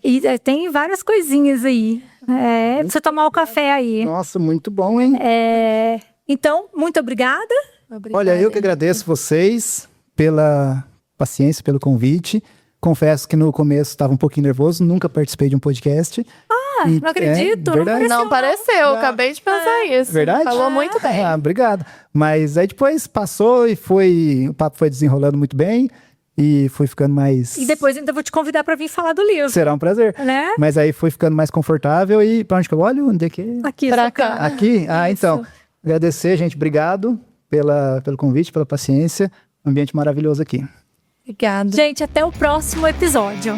Speaker 1: E tem várias coisinhas aí. Pra você tomar o café aí.
Speaker 2: Nossa, muito bom, hein?
Speaker 1: Então, muito obrigada.
Speaker 2: Olha, eu que agradeço vocês pela paciência, pelo convite. Confesso que no começo estava um pouquinho nervoso, nunca participei de um podcast.
Speaker 1: Não acredito,
Speaker 2: não
Speaker 3: pareceu. Acabei de pensar isso.
Speaker 2: Verdade?
Speaker 3: Falou muito bem.
Speaker 2: Obrigado. Mas aí depois passou e o papo foi desenrolando muito bem. e fui ficando mais...
Speaker 1: E depois ainda vou te convidar para vir falar do livro,
Speaker 2: Será um prazer.
Speaker 1: né?
Speaker 2: Mas aí fui ficando mais confortável e pra onde que eu olho? Onde é que...
Speaker 1: Aqui,
Speaker 3: Pra
Speaker 1: sua
Speaker 3: cá.
Speaker 1: cara.
Speaker 2: Aqui? Ah,
Speaker 3: Isso.
Speaker 2: então. Agradecer, gente. Obrigado pelo convite, pela paciência. Um ambiente maravilhoso aqui.
Speaker 3: Obrigada.
Speaker 1: Gente, até o próximo episódio.